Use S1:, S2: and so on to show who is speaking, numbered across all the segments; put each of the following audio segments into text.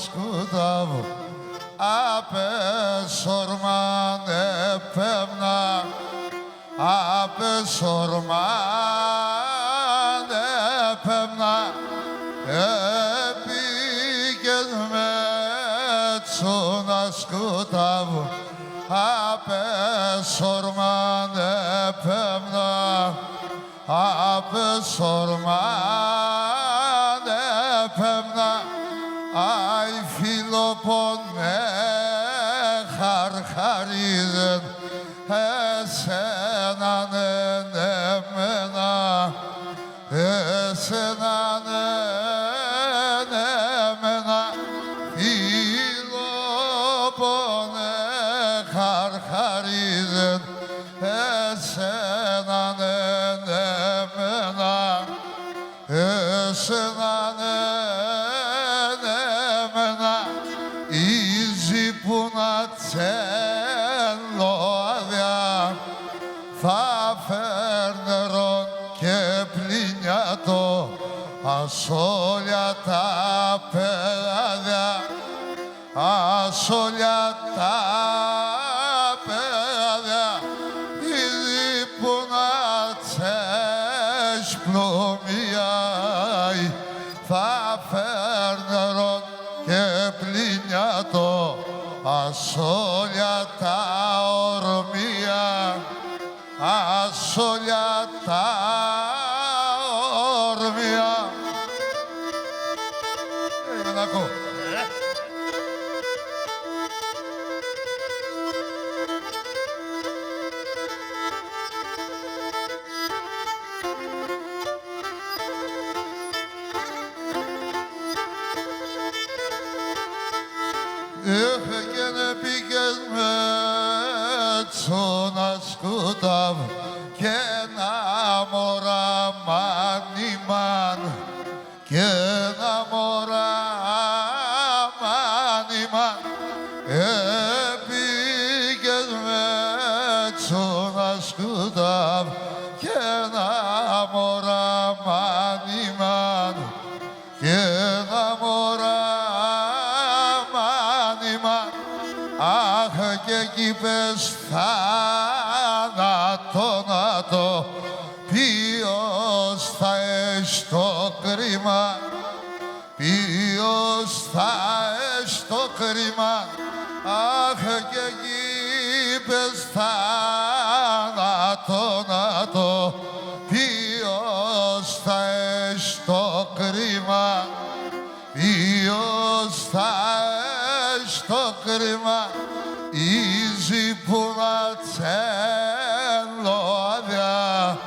S1: σκούτα απεσορμάν επέμνα, απεσορμάν επέμνα, επήγες με τσούνα σκούτα απεσορμάν επέμνα, απεσορμάν επέμνα, αι φιλοπον με χαρχαρίζεν εσέναν εμένα, εσέναν εμένα, φιλοπον χαρχαρίζεν εσέναν εμένα, εσέναν εμένα, ίζι που να τσέλω αδειά, θα φέρνερον και πλυνιάτο, ασόλια τα παιδιά, ασόλια τα παιδιά, ίζι που να τσες πλουμιάει, θα φέρνερον και πλυνιάτο, ασόλια τα ορμία, ασόλια τα ορμία. Να ακούω. Έφεγαινε πήγες με τσόνα σκούτα και ένα μωρά μάνιμαν, και ένα μωρά μάνιμαν, πήγες με τσόνα σκούτα και ένα μωρά μάνιμαν, και ένα μωρά μάνιμαν, αχ και εκεί πες θάνατο, ποιος θα έχει το κρίμα, ποιος θα έχει το κρίμα, αχ και εκεί πες θάνατο, ποιος θα έχει το κρίμα, ποιος θα έχει το κρίμα, ίζι που να τσέλω αδειά,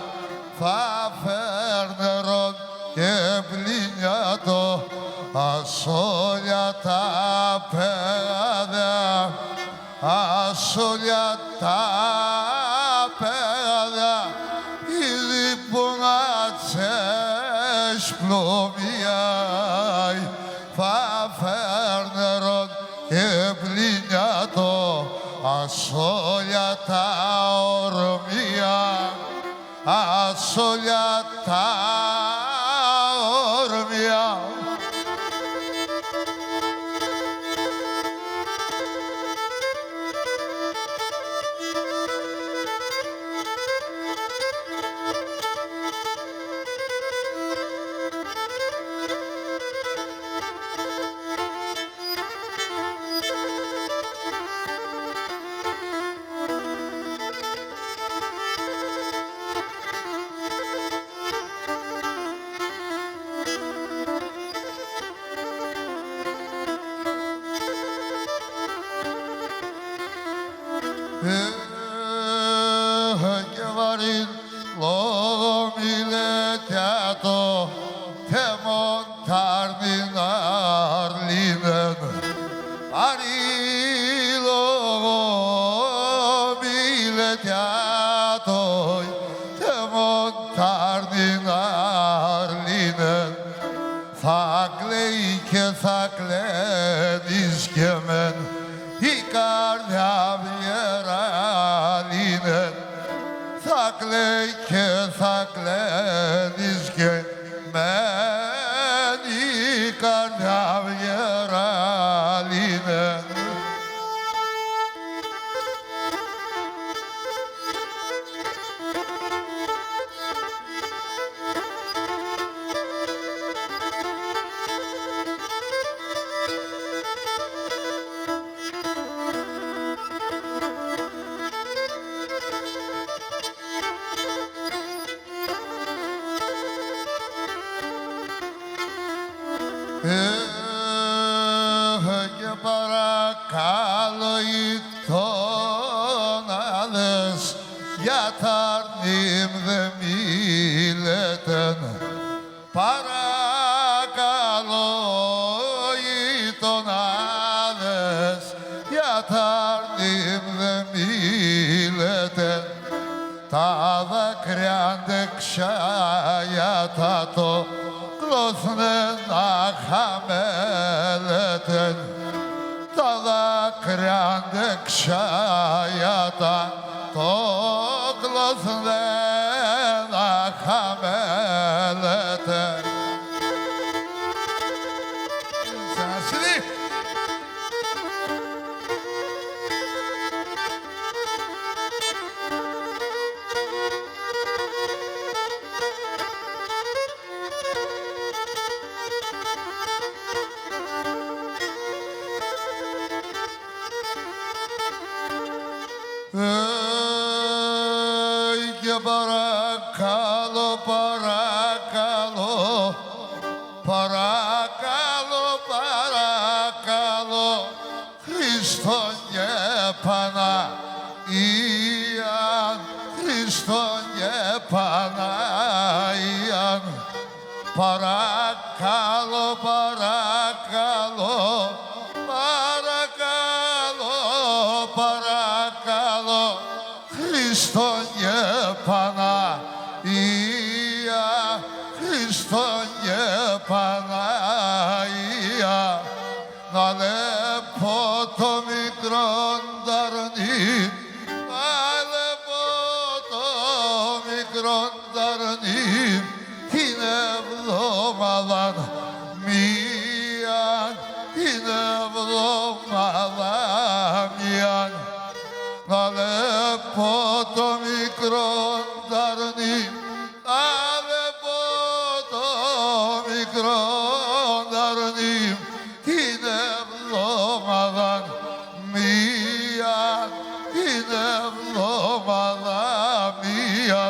S1: θα φέρνερον και πλυνιάτο, ασόλια τα παιδιά, ασόλια τα παιδιά, ίζι που να τσες πλουμιάει, θα φέρνερον και πλυνιάτο, ασόλια τα ορμία, ασόλια τα ορμία. Και βαρύν λόγω μιλετιάτο, θέμον τάρνην αρλίνεν, αρή λόγω μιλετιάτο, θέμον τάρνην αρλίνεν, θα κλαίει και θα κλαίνεις και μεν, η καρδιά βιεράλινεν, θα κλαίει και θα κλαίνεις και μεν, η καρδιά βιεράλινεν. παρακαλώ τον άλλες για τα νυμ δε μίλετε. Παρακαλώ τον άλλες για τα νυμ δε μίλετε. Τα δάκρυα αντεξιά το κλώθνε να χαμέλετε. Τα δάκρυα αντεξιά το κλώθνε να χαμέλετε. Και παρακαλώ, παρακαλώ, παρακαλώ, παρακαλώ, Χριστόν και Παναγίαν, Χριστόν και Παναγίαν, παρακαλώ, παρακαλώ, παρακαλώ, παρακαλώ, Χριστόν και Παναγία, Χριστόν και Παναγία, να λέπω το μικρό ταρνί, να λέπω το μικρό ταρνί, την εβδομάδα μία, την εβδομάδα μία. Να λέπω το μικρό ταρνί, να λέπω το μικρό ταρνί, την εβδομάδα μία, την εβδομάδα μία.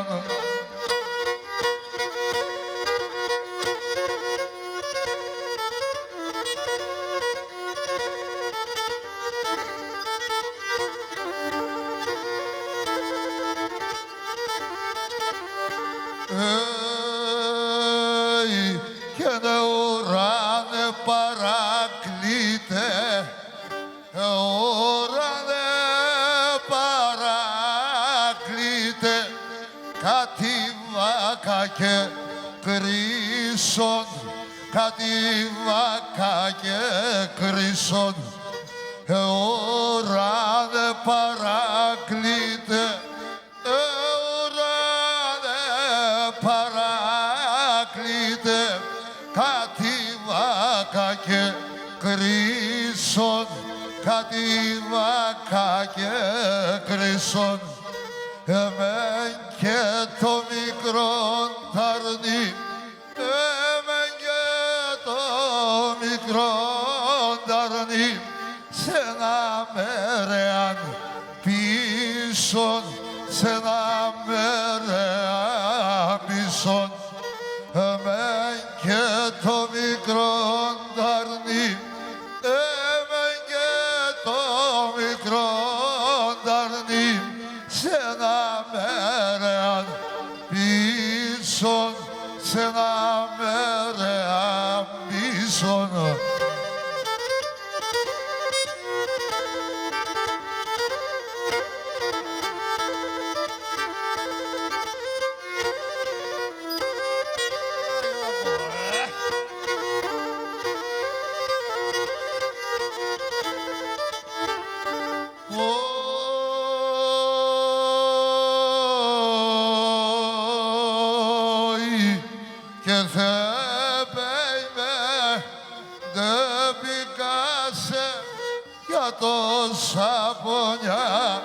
S1: Και ναι ουράνε παρακλείτε, ουράνε παρακλείτε, κάτι βάκα και κρίσον, κάτι βάκα και κρίσον, ουράνε παρακλείτε, παράκλητε, κάτι βάκα και κρίσον, κάτι βάκα και κρίσον, εμέν και το μικρό ταρνί, εμέν και το μικρό ταρνί, σε ένα μέρεαν πίσον, σε ένα μέρεαν πίσον, εμέν και το μικρό ταρνί, εμέν και το μικρό ταρνί, σε ένα μέρεαν πίσον, σε ένα μέρεαν πίσον. Και Θεέ με δεν πικάσε για τόσα πονιά,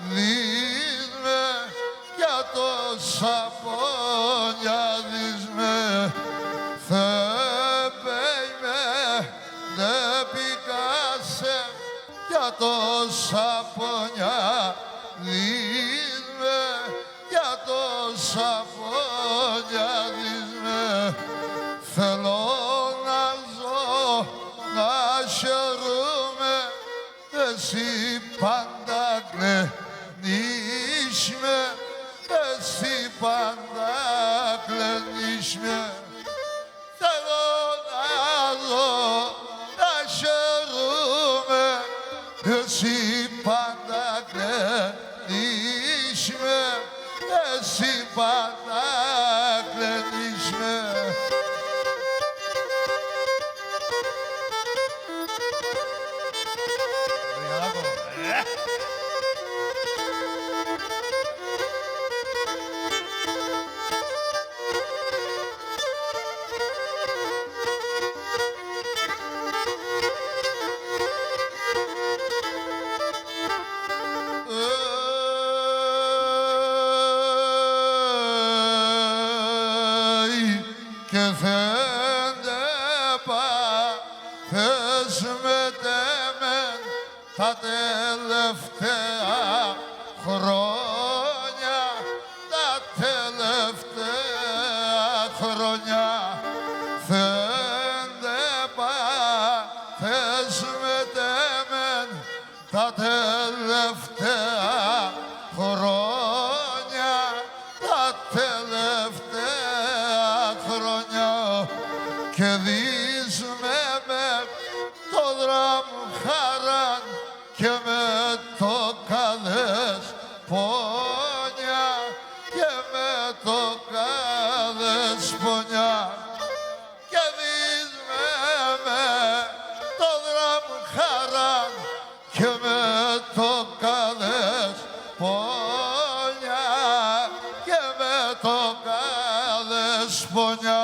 S1: δεις με για τόσα πονιά, δεις με. Θεέ με δεν πικάσε για τόσα πονιά, δεις με για τόσα πονιά, δεις με. Θέλω να ζω, να χαιρούμε, εσύ πάντα κλαίνεις με, εσύ πάντα κλαίνεις με. Θέλω να δω να χαιρούμε, εσύ πάντα κλαίνεις με, εσύ πάντα κλαίνεις με. Και φαίνεται πάθες με τέμεν τα τελευταία χρόνια, τα τελευταία χρόνια. Φαίνεται πάθες με τέμεν τα τελευταία χρόνια, τα τελευταία χρόνια. Και δεις με το δράμο χαράν και με το καδές πόνια, και με το καδές πόνια. Και δεις με το δράμο χαράν και με το καδές πόνια, και με το καδές πόνια.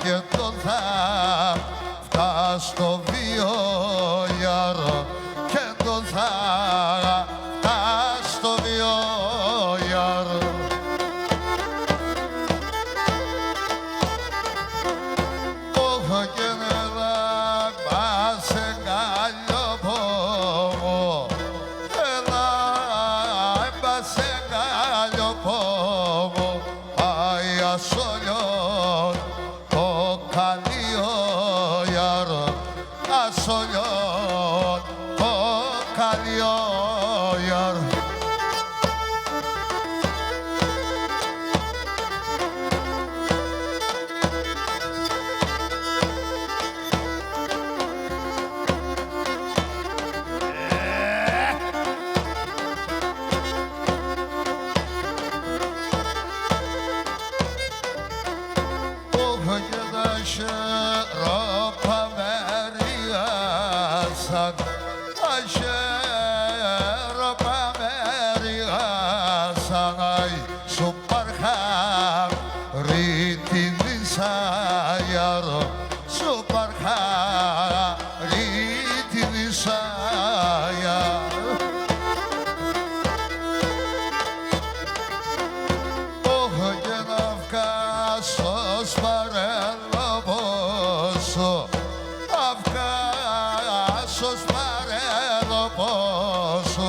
S1: Και το θα φτάσει στο βιοιάρο, και το θα φτάσει στο βιοιάρο. Όχο και νελά πάσε καλλιό πόμο, έλα πάσε καλλιό πόμο, αι ασολιόν ασολιόν το καλλιό ιαρ. Όχο και τα χερόπα Aşerpa merigasan ay Suparha ritini sayar Suparha ritini sayar. Oh genavka sos parello bosso Sos parelo posso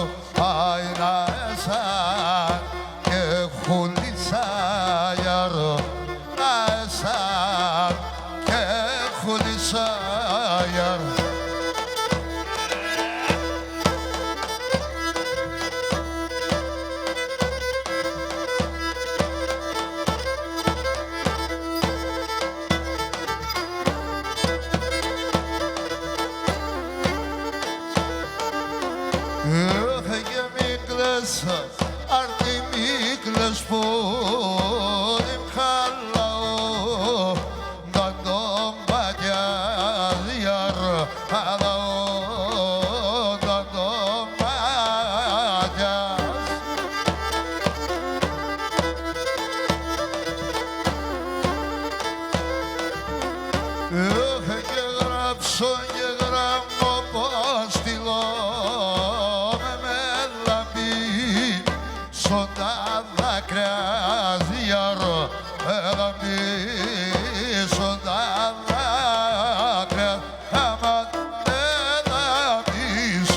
S1: ai na esan ke khulisa yaro na esan ke khulisa yaro. Ardi mikles podim khallao dadom badyal yar halao dadom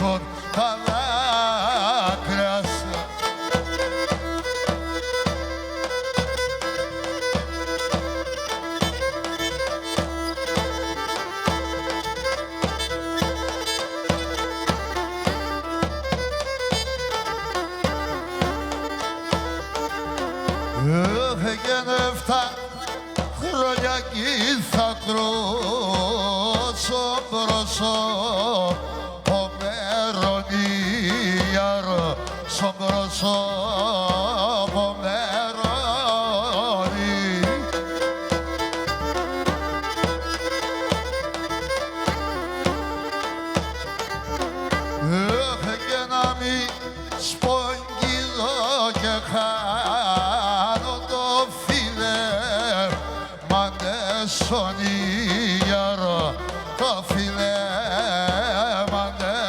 S1: γίνουν τα δάκρυα σου. Έφεγεν 7 χρόνια κι θα κρούσω πρόσωπο μερονίαρ, στο πρόσωπο μερονί. Έφεγε να μη σπογγίζω και χάνω το φίλε μαντεσονίαρ, το φίλε μαντεσονί,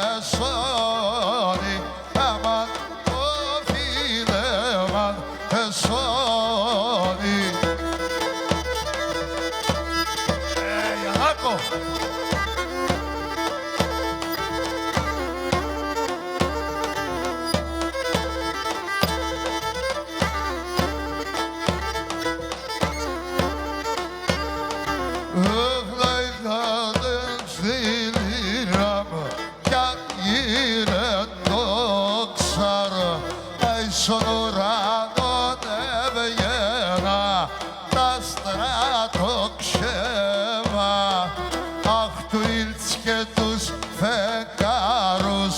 S1: αμάν το φίλε μαντεσονί. Γιαννάκο! Στον ουρανό έβγαινα τα στρατοξέμα, αχ του ήλτς και τους φεγγάρους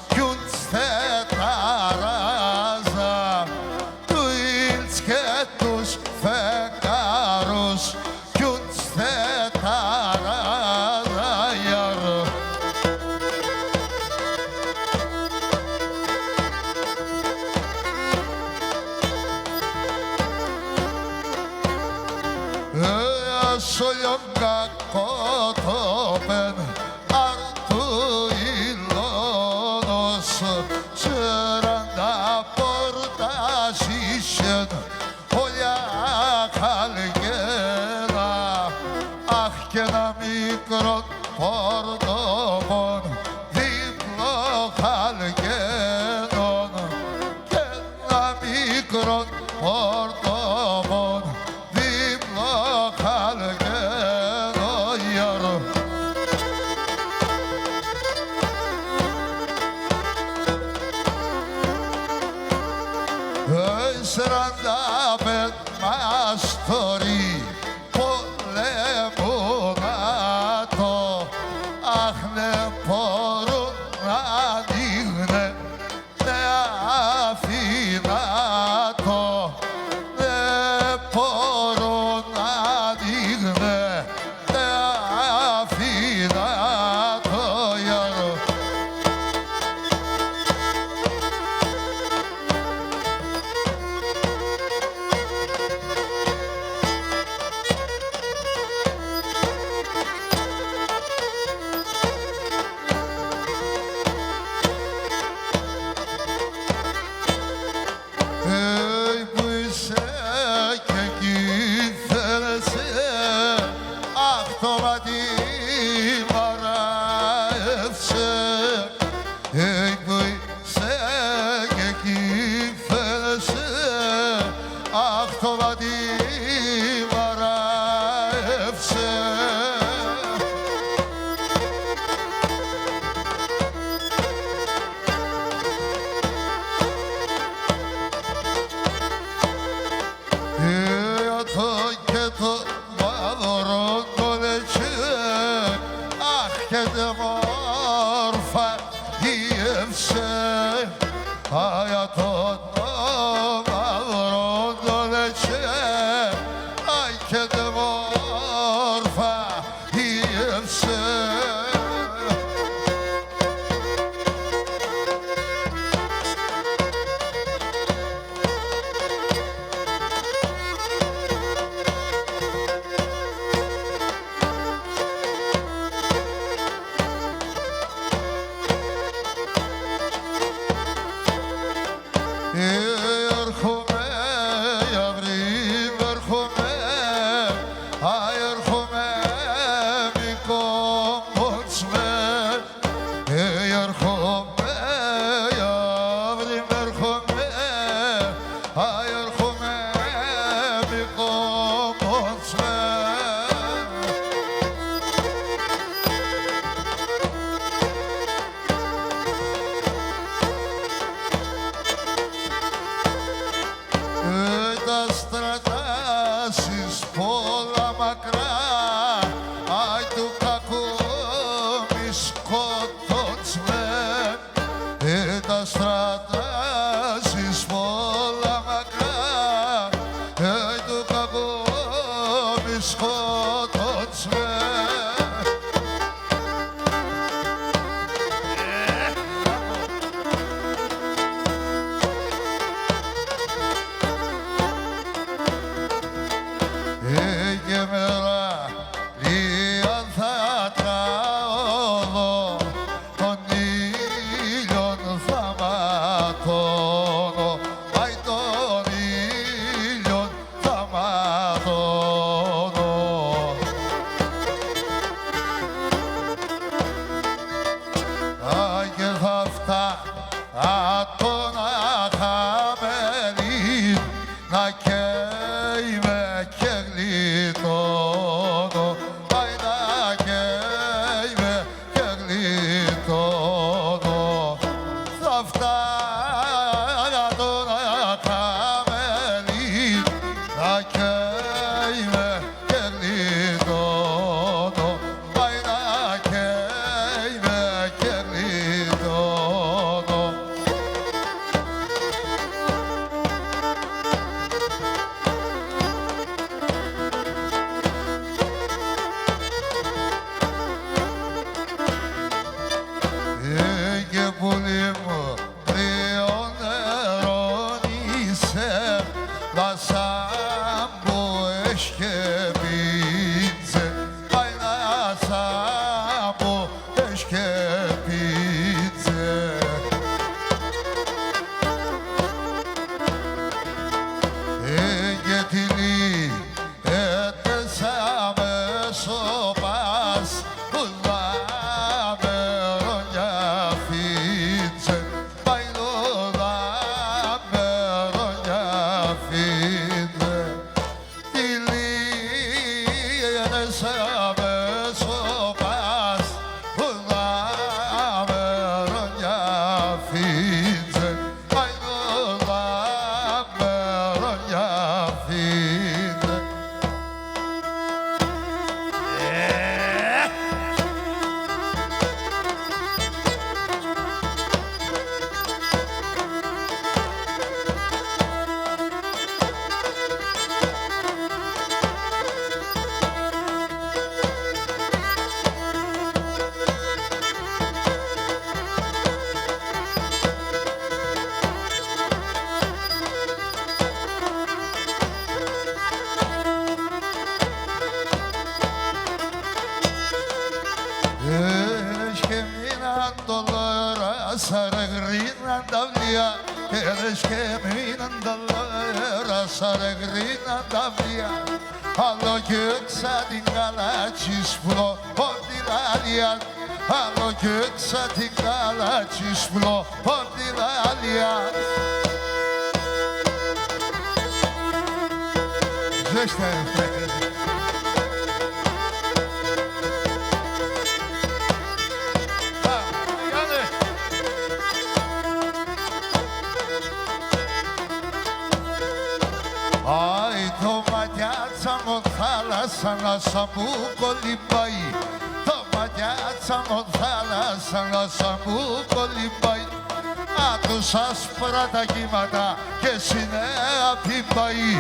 S1: κι θε ταράζα, του ήλτς και τους φεγγάρους κι θε ταράζα. Σολιόν κακό το πεν αρτού ηλώνος, 40 πορτασίσεν όλια χαλγένα, αχ και ένα μικρό πορτοπον δίπλο χαλγένον, και ένα μικρό πορτοπον δίπλο χαλγένον. Σαράντα μαστοροί πολεμούνα το, αχ ναι μπορούν να ανοίγνε, ναι αφήνα το, ναι μπορούν να ανοίγνε, ναι αφήνα το γιαρο. Μόρφα γύευσε, αγιατόν μαύρο δολετσέ, αι και δε μόρφα γύευσε. φτάσεις πολλά μακρά του κακό μη σκότωσε. Και μέρα λίγα θα τραώ τον ήλιον θα ματώνω, πάει τον ήλιον θα ματώνω. Και θα φτάνω να χαμένη να καίμε και γλιτώνω, πάει να καίμε και γλιτώνω. Θα φτάνω να χαμένη να καίμε και γλιτώνω, πάει να καίμε και γλιτώνω. Και πουλί μου κρύο νερό είσαι, βασάν που έσκεπίτσε, πάει βασάν που έσκεπίτσε. Και τυλί έτεσα μέσω πας, Saragrinan davliya, kereşke minen dallara saragrinan davliya. Allo göksa dingala çisplo portilalian, allo göksa dingala çisplo portilalian. Zeste Ai, το ματιάτσα μου θάλασσα να σα μου κολυμπάει, το ματιάτσα μου θάλασσα να σα μου κολυμπάει. Άκουσα άσπρα τα κύματα και συνέα πιμπάει,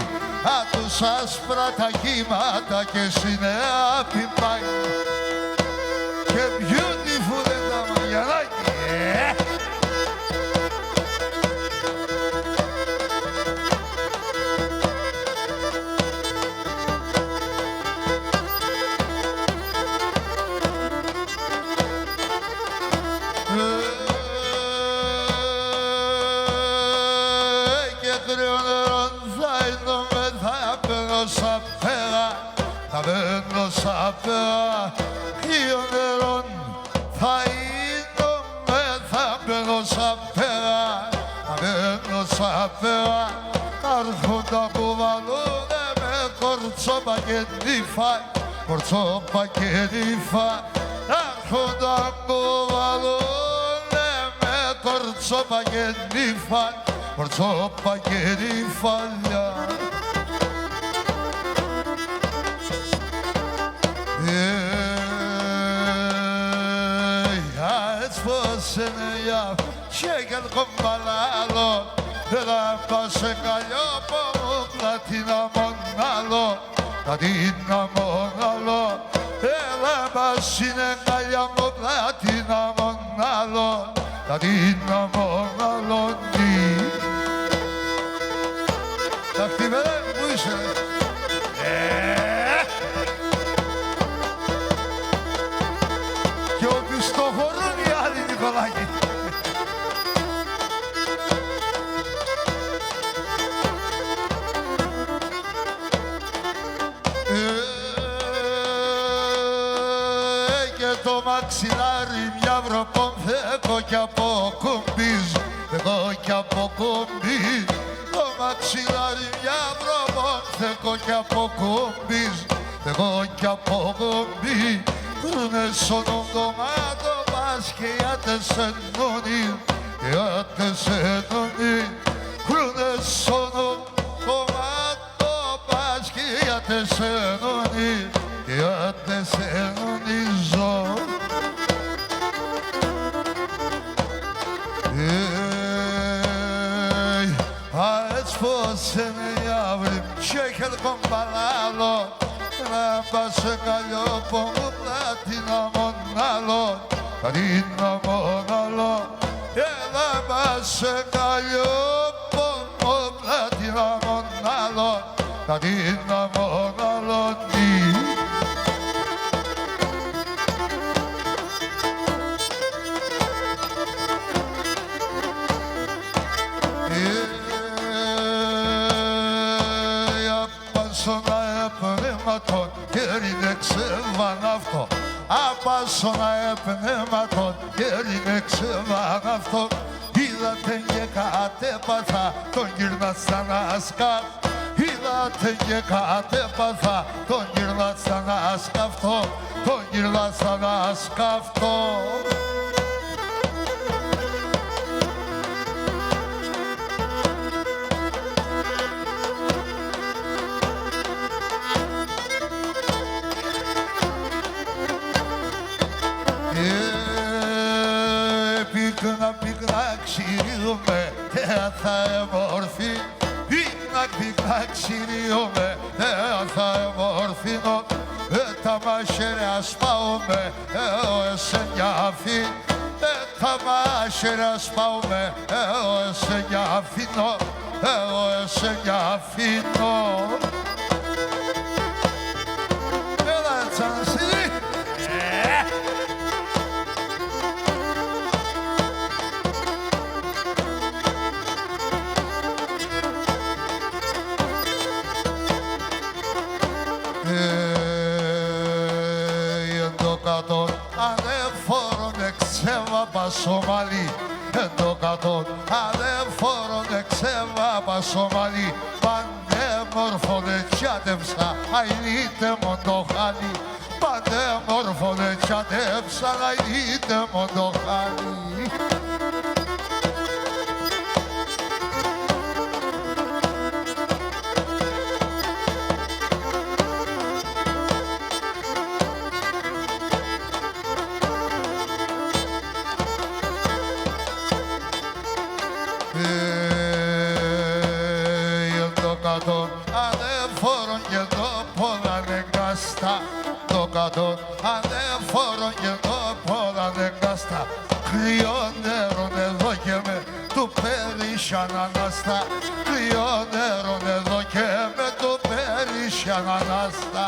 S1: άκουσα άσπρα τα κύματα και συνέα πιμπάει. Και beautiful είναι τα μαγιανάκια. Θα μπαίνω σαν πέρα, χιονερών θα είναι, θα μπαίνω σαν πέρα, θα μπαίνω σαν πέρα. Θα έρθουν τα κουβαλούνε με κορτσόπα και νύφα, κορτσόπα και νύφα. Θα έρθουν τα κουβαλούνε με κορτσόπα και νύφα, κορτσόπα και νύφαλια. Şeker kumbalalo La pace caliopo Platina monalo Platina monalo La pasine caliopo Platina monalo Platina monalo Takdim eder mi bu işe? Yo Christofor'un yani Nikolay. Και το μαξιλάρι μια βροπονθέκο κι από κουμπίζ, εγώ κι από κουμπίζ. Το μαξιλάρι μια βροπονθέκο κι από κουμπίζ, εγώ κι από κουμπίζ. Κρούνε σώνον ντομάτο πας και ιάτες ενώνει, ιάτες ενώνει. Κρούνε σώνον ντομάτο πας και ιάτες ενώνει, ιάτες ενώνιζω. Aç posene yavrum, şeker kombalalo La pace caliopo, platina monalo Platina monalo La pace caliopo, platina monalo Platina monalo πνεύματον έρινε ξεβαναυτό Απάσονα πνεύματον έρινε ξεβαναυτό Είδατε και κατέπαθα τον γύρνα σαν ασκά Είδατε και κατέπαθα τον γύρνα σαν ασκαυτό Τον γύρνα σαν ασκαυτό Πυκνά ξυρίουμε, θα εμορφή Πυκνά ξυρίουμε, θα εμορφήνω Τα μαχαίρια σπάουμε, σε νιάφη Τα μαχαίρια σπάουμε, σε νιάφινο Σε νιάφινο Έλα τσανσί Ανεφόρον εξέβαπα Σομαλί το κατόν ανεφόρον εξέβαπα Σομαλί Πανέμορφον ετσιάτεψα αηλίτε μον το χάλι Πανέμορφον ετσιάτεψα αηλίτε μον το χάλι Ανεφόρον και το πολλά νεγκάστα Το κατόν ανεφόρον και το πολλά νεγκάστα Κρυό νερόν εδώ και με του περίσσιαν ανάστα Κρυό νερόν εδώ και με του περίσσιαν ανάστα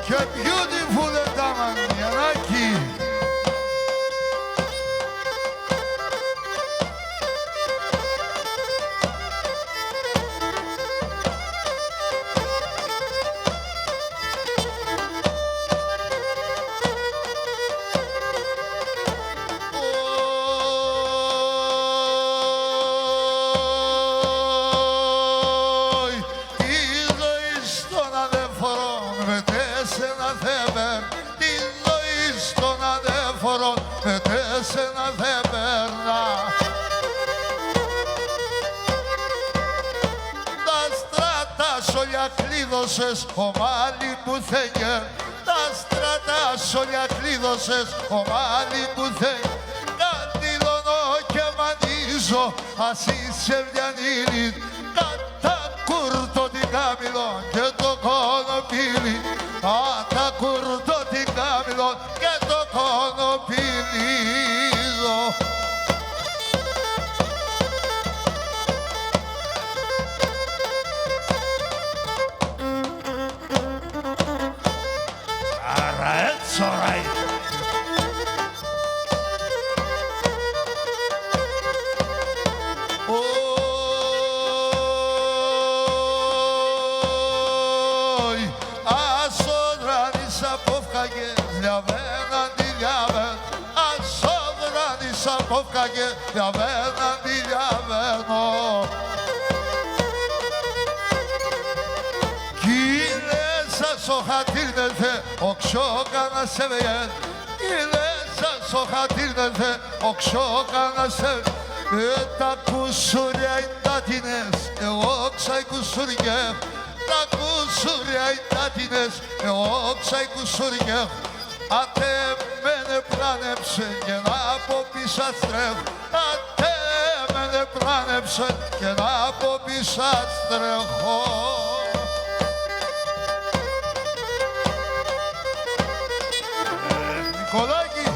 S1: Και beautiful Ενταμανιανάκη όλα κλείδωσες, ο μάλι που θέλει. Τα στρατά όλα κλείδωσες, ο μάλι που θέλει. Κατήλωνω και μανίζω, ας είσαι βιανίλη. Κατά κουρτώ την κάμιλο και το κονοπίλι. Κατά κουρτώ την κάμιλο και το κονοπίλι. It's all right. Oi, asodranis apofkage, liaven andiliaven. Asodranis apofkage, liaven andiliaven. Σοχατήρνετε, οξόκανα σε βεγέν. Ηλέσα σοχατήρνετε, οξόκανα σε βεγέν. Τα κουσούρια είναι τάτινες, εγώ ξαϊ κουσούρια. Τα κουσούρια είναι τάτινες, εγώ ξαϊ κουσούρια. Ατε μένε πλάνεψε και να από πίσω τρέχω. Ατε μένε πλάνεψε και να από πίσω τρέχω. Κολάκι!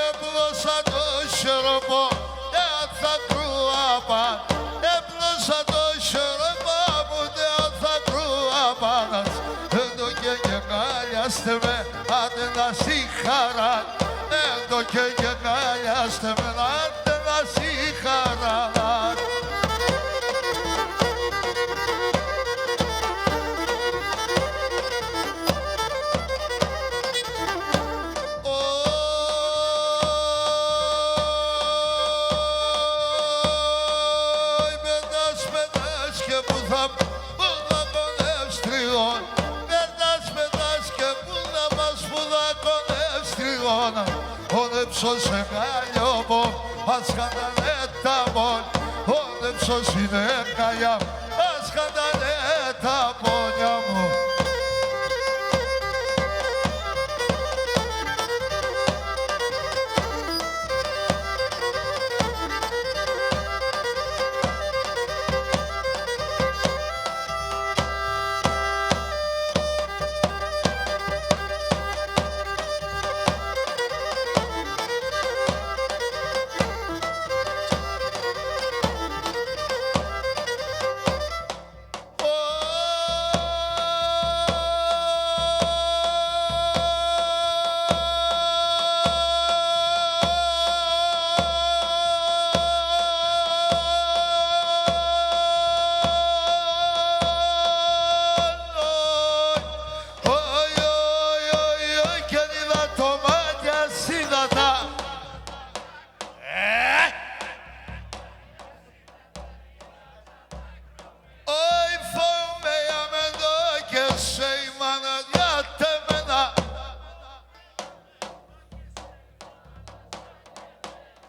S1: Έπλωσα το σιροπό, θα κρούαπα. Έπλωσα το σιροπό μου, θα κρούαπα. Έντο και γεκάλιαστε με, άντε να συγχαρά. Έντο και γεκάλιαστε με, άντε να συγχαρά. Όνεψος εγκάλιο μου, ας χαντανέ τα μόνια. Όνεψος είναι εγκάλια μου, ας χαντανέ τα μόνια μου.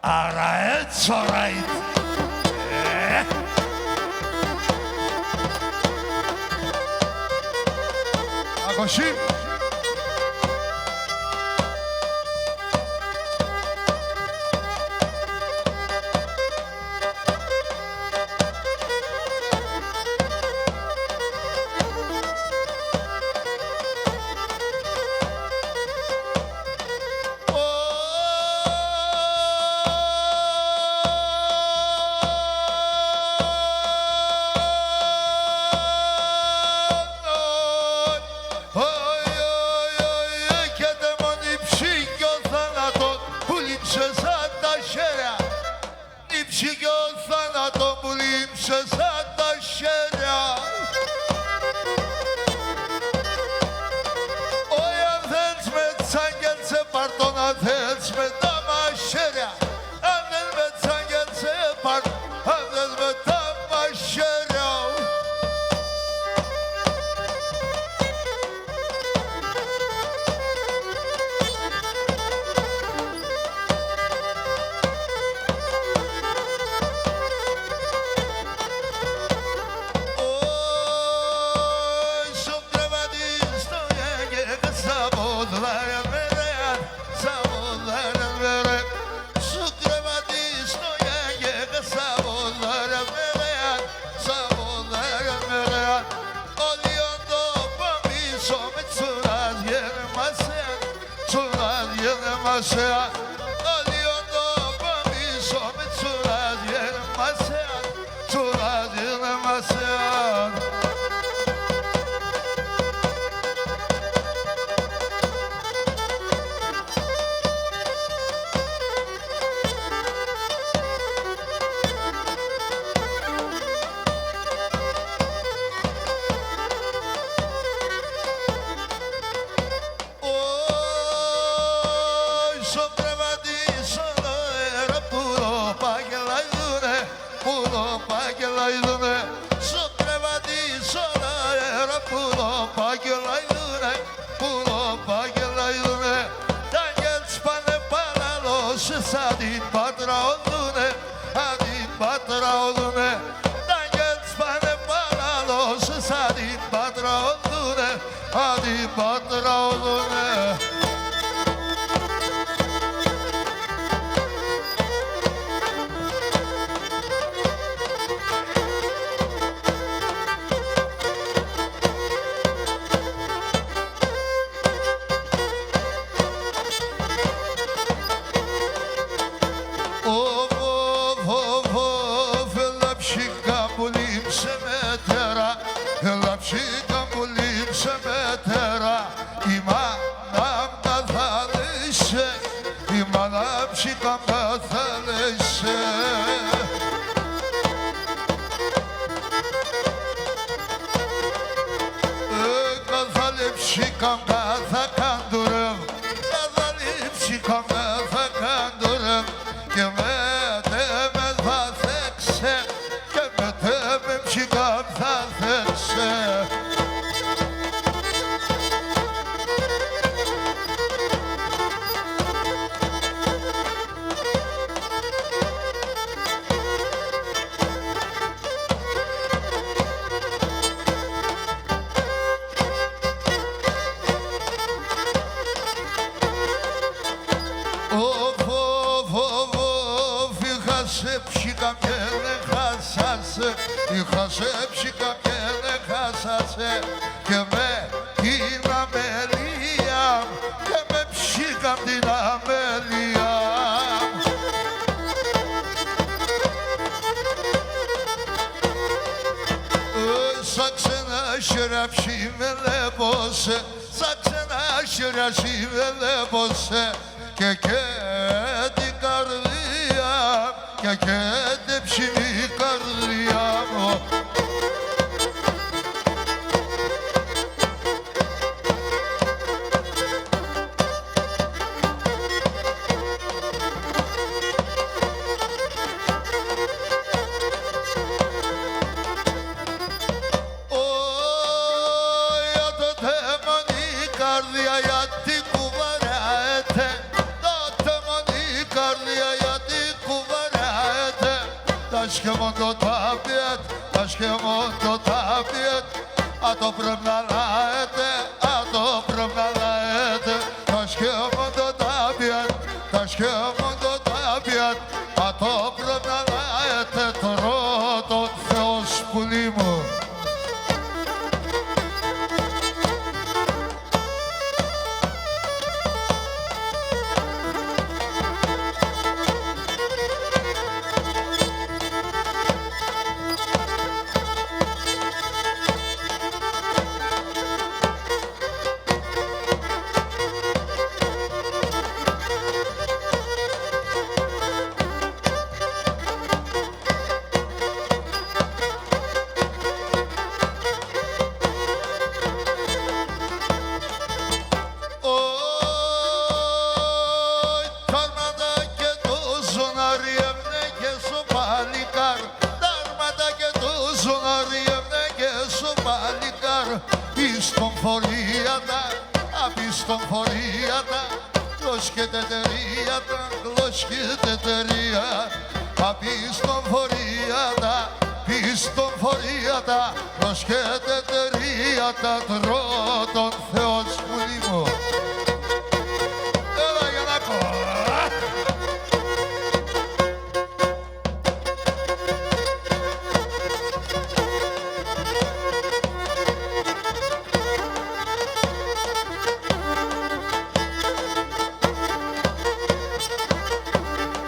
S1: Άρα it's all right. Ακοσί. Θες με τα μαχαίρια, αν δεν με τσάγγελσε πάρ' masea, aliondo pamiso me tsurazien masea, tsurazien masea. Adin batra oldune, adin batra oldune. Dangel spane paralos, adin batra oldune, adin batra oldune.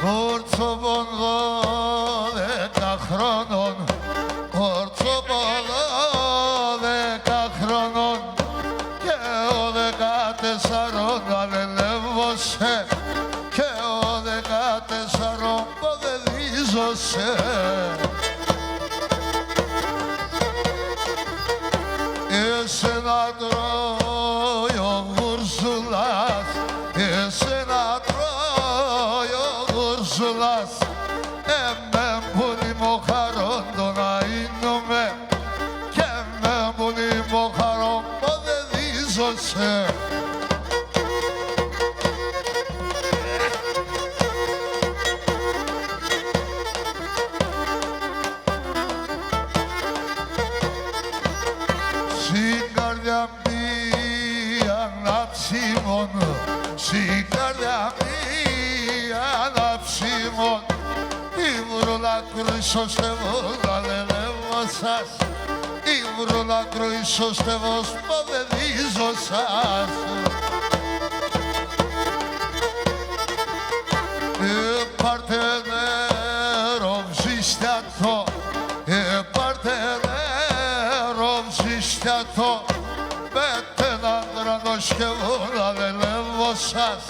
S1: Ορτσοβολό δεκαχρόνων, ορτσοβολό δεκαχρόνων και ο 14 αλελεύωσε και ο 14 ποδεδίζωσε. Εσένα τρώει ο Γουρσουλάς, εσένα τρώει ο Γουρσουλάς, με πολύ μοχαρόν το να είναι και με πολύ μοχαρόν ποδεδίζωσε. Στην καρδιά μία αναψίμων, στην καρδιά μία αναψίμων, η βρούλα κρουισοστεύω να λελεύω σας, η βρούλα κρουισοστεύω σποδεδίζω σας. Πάρτε νερό ψηστιατό, πάρτε νερό ψηστιατό, με την άντρα το σκευό λελεύω σας,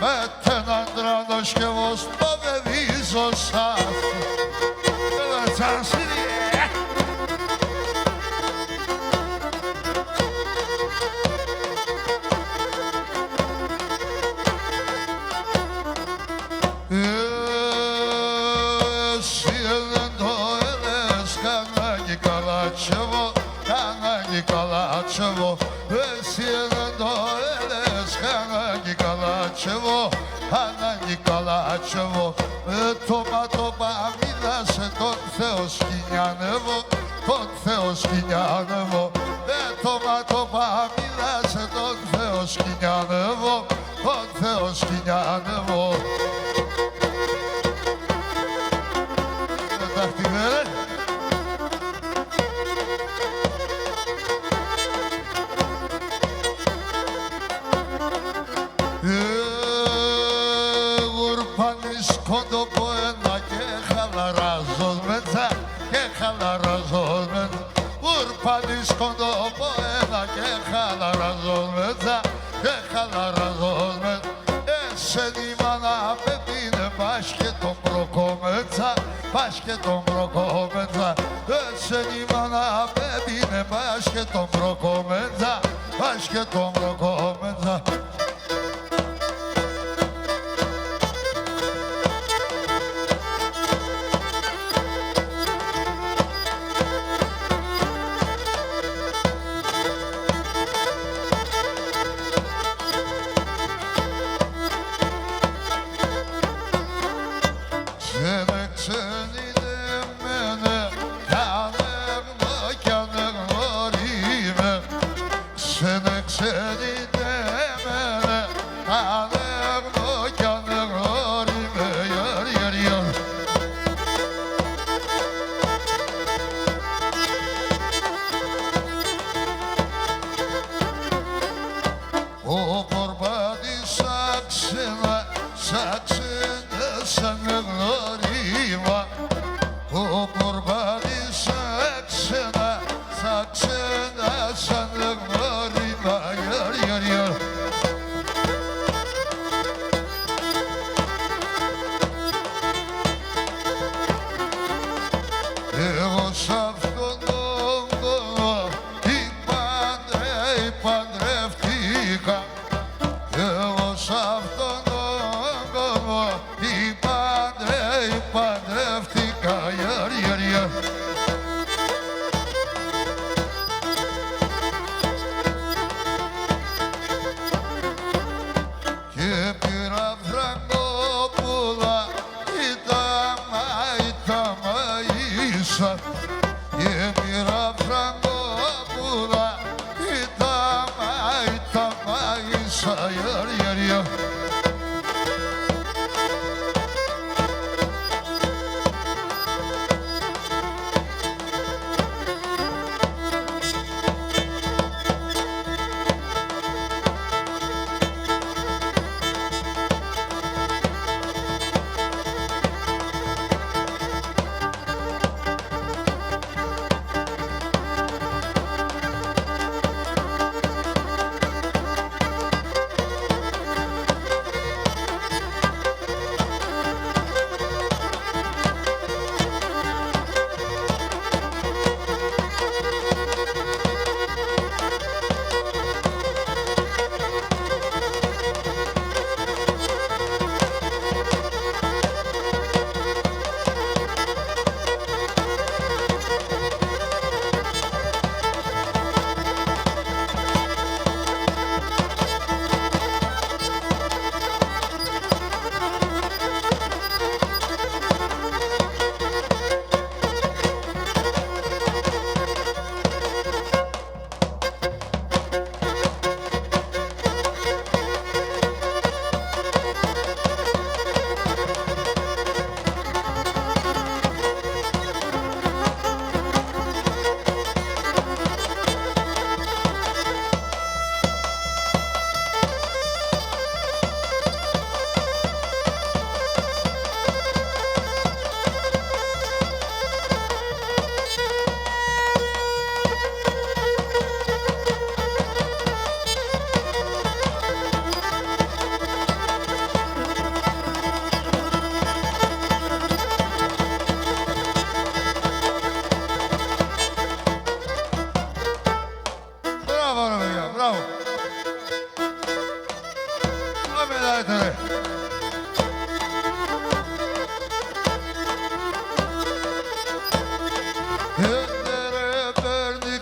S1: με την άντρα το σκευό σποδεδίζω σας. Καλάτσεβο, εσύ δεν το έλες, ανάγκη Καλάτσεβο, ανάγκη Καλάτσεβο, το ματώμα μίλασε τον Θεό σκηνιάνευο, τον Θεό σκηνιάνευο, το ματώμα μίλασε τον Θεό σκηνιάνευο, τον Θεό σκηνιάνευο. Γουρπάνης κοντοπόενα και χαλαράζος μετά, και χαλαράζος μετά. Γουρπάνης κοντοπόενα και χαλαράζος μετά, και χαλαράζος μετά. Εσένη μάνα πεπίνε πας και τον προκόμετσα, πας και τον προκόμετσα. Εσένη μάνα πεπίνε πας και τον προκόμετσα, πας και τον προκόμετσα. Seni seni demene, yanımda yanılarime. Seni seni demene, yanımda yanılarime. Yar yar yar. O kurbadi saksına, saksına sanılarime.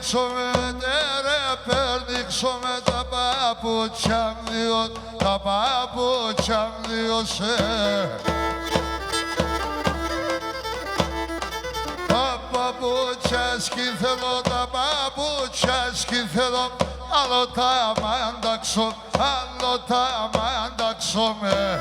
S1: περνήξουμε, ρε περνήξουμε τα παπούτσια δύο, τα παπούτσια δύο τα παπούτσια σκήθελω, τα παπούτσια σκήθελω, άλλο τα μάνταξω, άλλο τα μάνταξω με.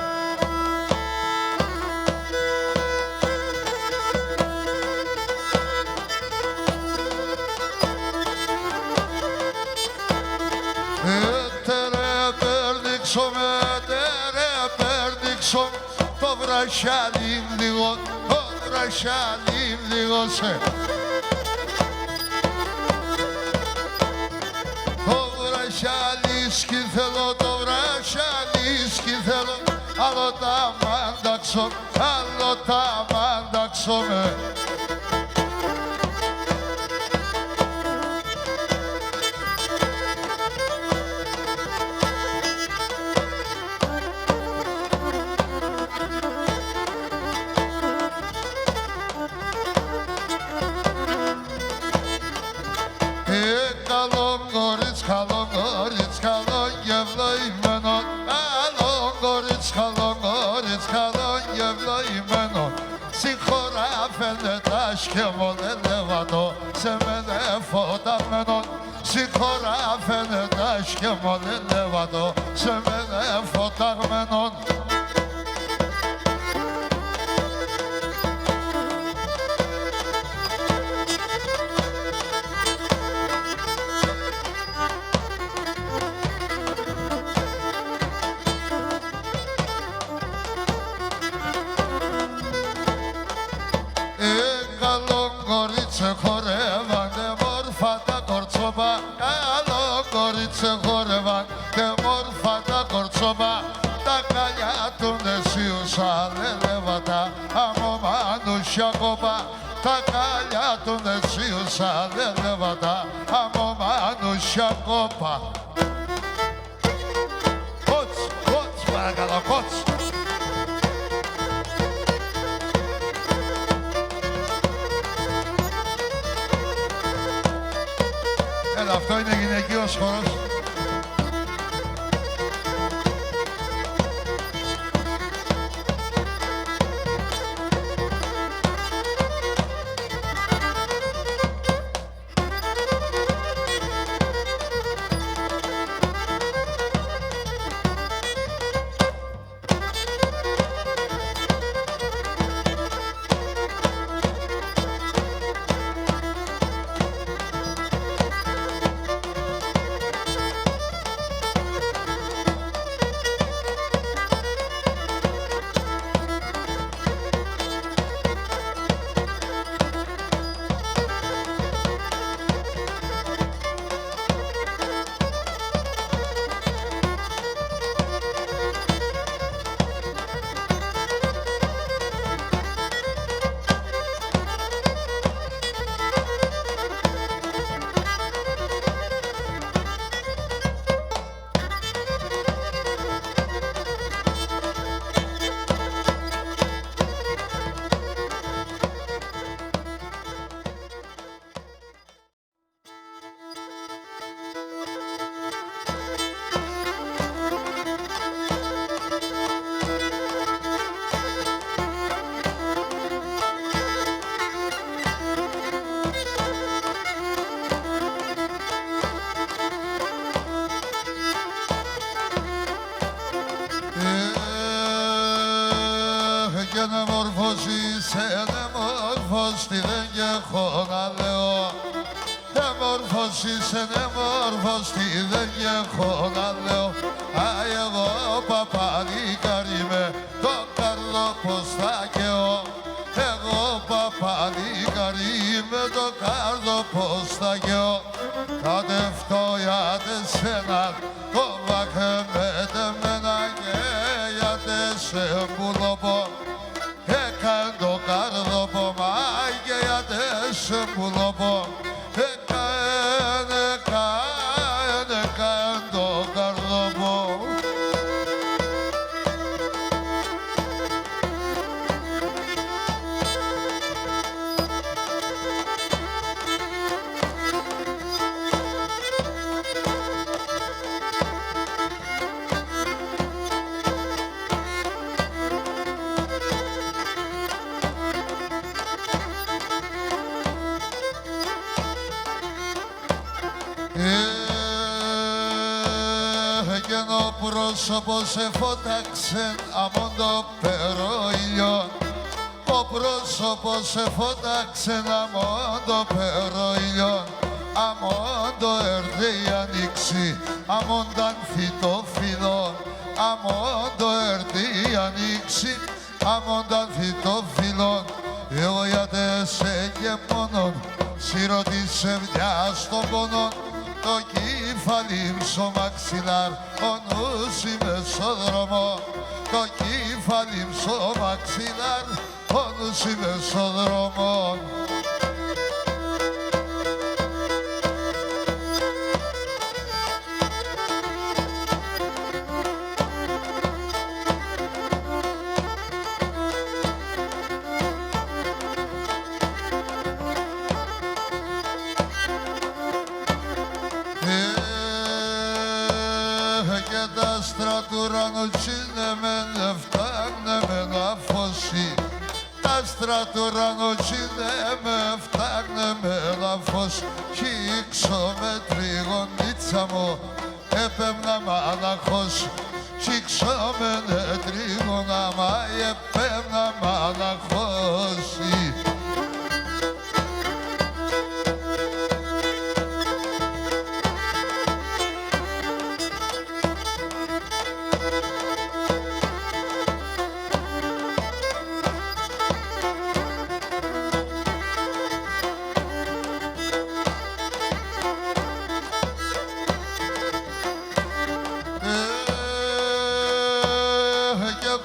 S1: Το βρασιάλι λίγο, το βρασιάλι λίγο σε. Το βρασιάλι σκήθελω, το βρασιάλι σκήθελω, άλλο τα μάνταξω, άλλο τα μάνταξω με. Και μολελεύατο σε μενε φωταμένο, συγχωρά φαίνεται και μολελεύατο σε μενε φωταγμένο. Τα καλιά του δεσίουσα δεν λεβατά από μανούσια κόπα. Κότς, παρακαλώ, κότς. Έλα, αυτό είναι γυναικείος χορός. Είσαι νεμόρφωστη, δεν έχω να λέω. Αι, εγώ παπαλίκαρι με το καρδοποστάκαιο. Εγώ παπαλίκαρι με το καρδοποστάκαιο. Κατευθόιατε σένα, το βαχεμέτε μένα και γιατί σε πουλοπώ. Έκανε το καρδοπομά και γιατί σε πουλοπώ. πρόσωπο σε φώταξε αμόν το περοήλιον. Το πρόσωπο σε φώταξε αμόν το περοήλιον. Αμόν το έρθει η ανοίξη, αμόν ταν φυτοφυλλόν. Αμόν το έρθει η ανοίξη, αμόν ταν φυτοφυλλόν. Εγώ γιατί σε και μόνον, σιρωτήσε μια στον πόνο. Το κεφάλι στο μαξιλάρ, ο νους είμαι στο δρόμο. Το κεφάλι στο μαξιλάρ, ο νους είμαι στο δρόμο. Και τα άστρα του ουρανού τσίνεμεν, φτάνεμεν αφοσί. Τα άστρα του ουρανού τσίνεμεν, φτάνεμεν αφοσί. Κι ήξω με τριγωνίτσα μου, έπαιρνα μάναχος. Κι ήξω με τριγωνά, μα έπαιρνα μάναχος.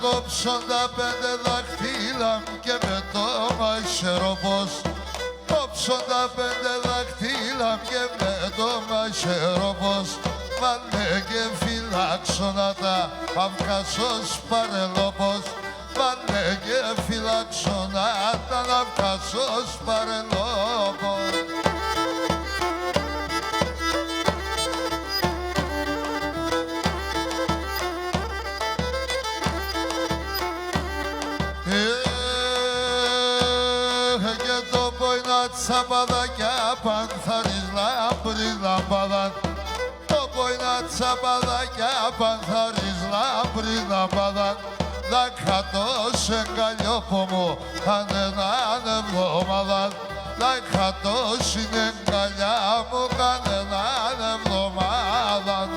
S1: Κόψον τα 5 δάχτυλα και με το μαχαιροπός. Κόψον τα 5 δάχτυλα και με το μαχαιροπός. Βάλε και φυλάξω να τα αυγάσω σπαρελόπος. Βάλε και φυλάξω να τα αυγάσω σπαρελόπος. Και το ποϊνά τσαπαδάκια πανθαρις λάμπρι λαμπαδάν. Το ποϊνά τσαπαδάκια πανθαρις λάμπρι λαμπαδάν. Να κρατώ σε γκαλιόπο μου κανέναν εβδομάδαν. Να κρατώ στην εγκαλιά μου κανέναν εβδομάδαν.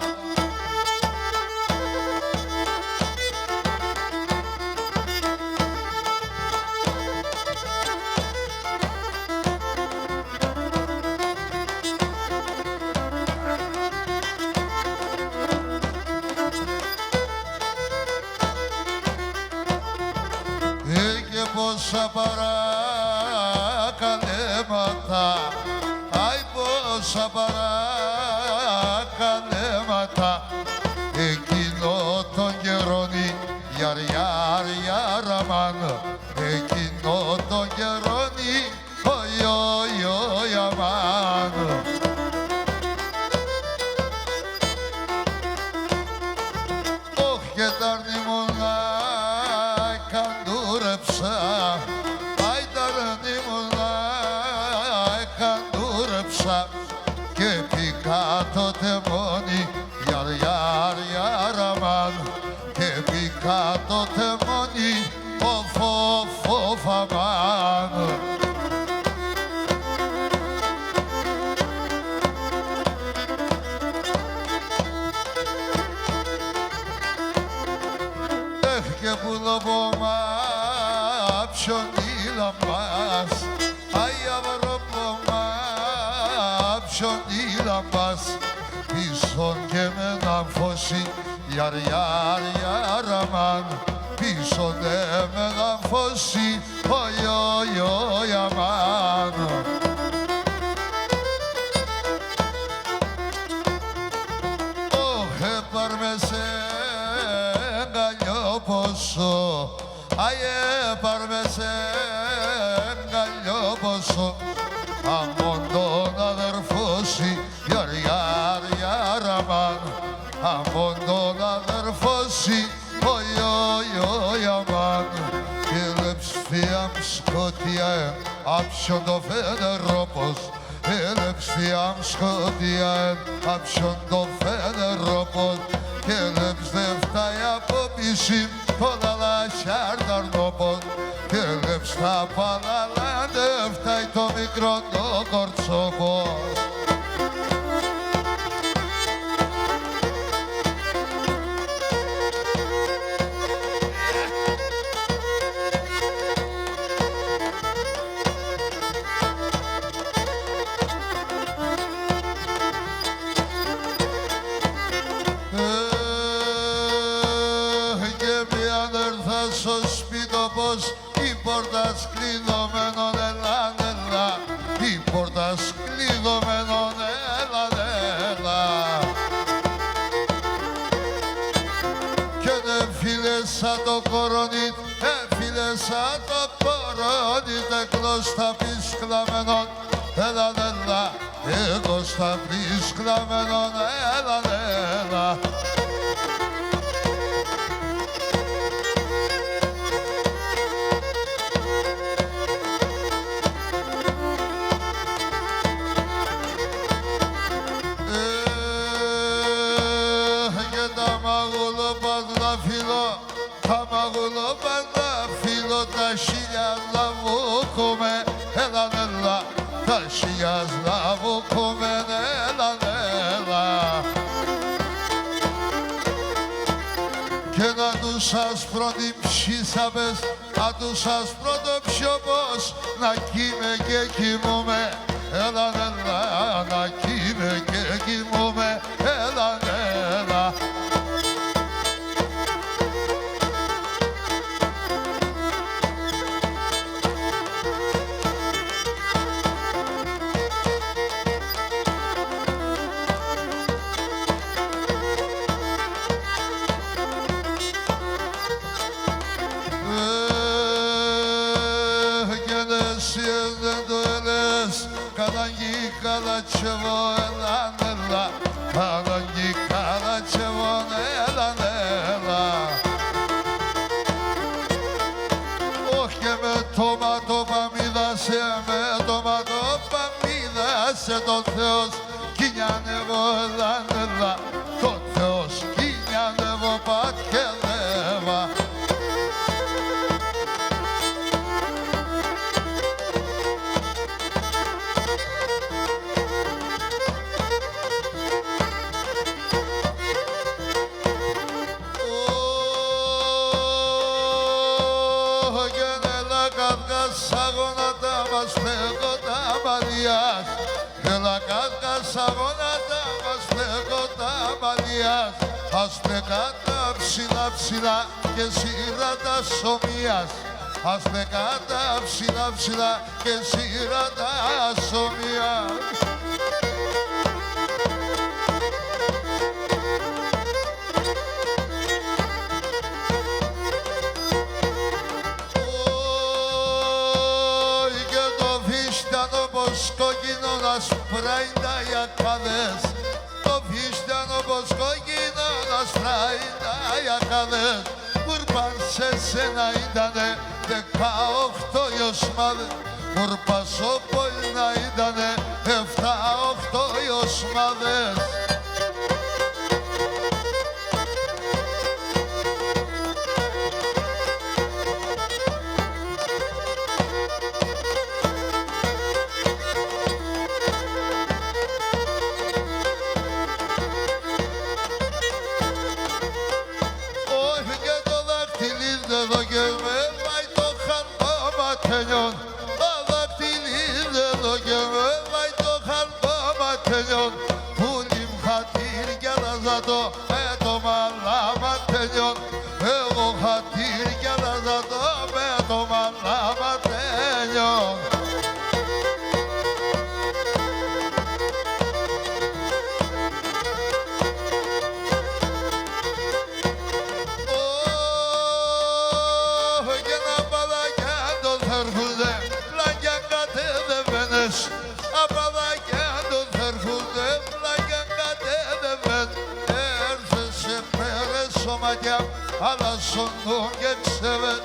S1: Πόσα παρακαλέματα, αι πόσα παρακαλέματα. Εκείνο τον καιρόνι, γιαρ γιαρ γιαραμάν. Εκείνο τον καιρόνι, οι οι οι αμάν. Όχ και τ' αρνη μου να καντούρεψα, αι τ' αρνη μου να καντούρεψα. Και πήκα το τεμόνι, γιαρ γιαρ γιαραμάν. Και πήκα το τεμόνι, φω φω φαμάν. Και που λοβόμα ψωνί λαμπάς, αι αβροπόμα ψωνί λαμπάς. Πίσω και με ένα φωσί, γιαρ γιαρ γιαραμάν. Πίσω και με ένα φωσί, οι οι οι αμάν. Όχ έπαρμε σε πόσο, αι έπαρμε σε γκαλιό πόσο. Αμόν τον αδερφόσι, γιαρ γιαρ γιαραμάν. Αμόν τον αδερφόσι, οι οι οι αμάν. Και λεψφιάμ σκοτία, άψιον το φενερόπος. Ελεψφιάμ σκοτία, άψιον το φενερόπος. Και λεψφιάμ Ίσιμ κόλλαλα σιάρταρνοπον και λέψα παλαλάντε φτάει το μικρό το κορτσόπος. Η πόρτας κλειδωμένον έλα, έλα, η πόρτας κλειδωμένον έλα, έλα. Κι δε φίλε σαν το κορονίτ, φίλε σαν το κορονίτ, εγώ στα πεις κλαμμένον, έλα, έλα, εγώ στα πεις κλαμμένον, έλα, έλα. Τα μαγουλοπάντα φίλο τα χιλιάδα βουκούμε, έλα, έλα, τα χιλιάδα βουκούμε, έλα, έλα. Και να τους ασπρώνει ψήσαμες, να τους ασπρώνω πιο πως, να κείμε και κοιμούμε, έλα, έλα, να κείμε και κοιμούμε, έλα, έλα. Καλατσεβό, έλα, έλα, ανάγκη καλατσεβό, έλα, έλα. Όχι και με τόματο παμίδασε, με τόματο παμίδασε τον Θεός κινιάνευω, έλα, έλα, τον Θεός κινιάνευω πατχελεύα. Αγώνατα μας λέγοντα μαλλιάς, έλα κάτκας αγώνατα μας λέγοντα μαλλιάς, ας πεκάτα ψηλά ψηλά και σειράτα σομίας, ας πεκάτα ψηλά ψηλά και σειράτα σομίας. Κόκκινο να σπράει τα ιακάδες, το φίστανο πως κόκκινο να σπράει τα ιακάδες. Κουρπάν σε σένα ήτανε 18 ιωσμάδες, κουρπασόπολ να ήτανε 7-8 ιωσμάδες. Πουλιμ χατήρ και λαζατό με το μαλάματενιόν, εγώ χατήρ και λαζατό με το μαλάματενιόν. Και να παλακιά τον θερχούνται, πλάκια κατεδεμένες, απαλακιά τον θερχούνται, πλάκια κατεδεμένες. Έρθε σε πέρες σωματιά, αλλά σωνούν και ξεβές.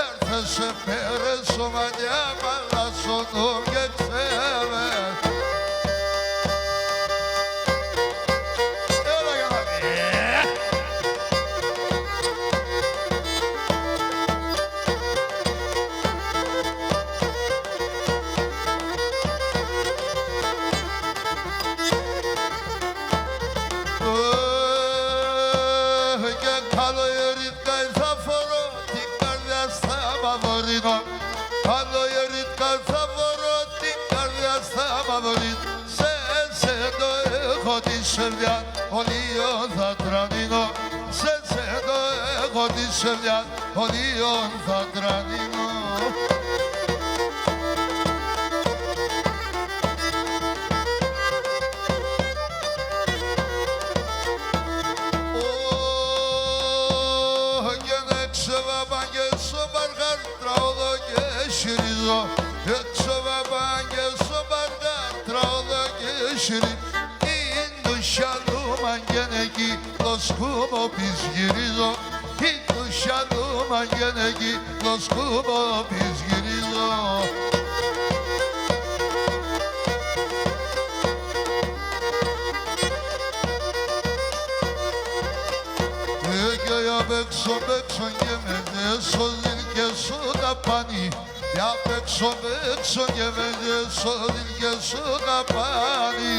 S1: Έρθε σε πέρες σωματιά, αλλά σωνούν και ξεβές. εγώ τη σελιά, ολίον θα τρανίνω. Σε σένα εγώ τη σελιά, ολίον θα τρανίνω. Έξω βαμπάγγε στο παρκάτρα γεσύρι είναι σιαλούμα γενεκή το σκούμο πις γυρίζω είναι σιαλούμα γενεκή το σκούμο πις γυρίζω. Και απ' έξω και με δέσω και σου τα πάνει. Για παίξω και με δέσω και σου τα πάνει.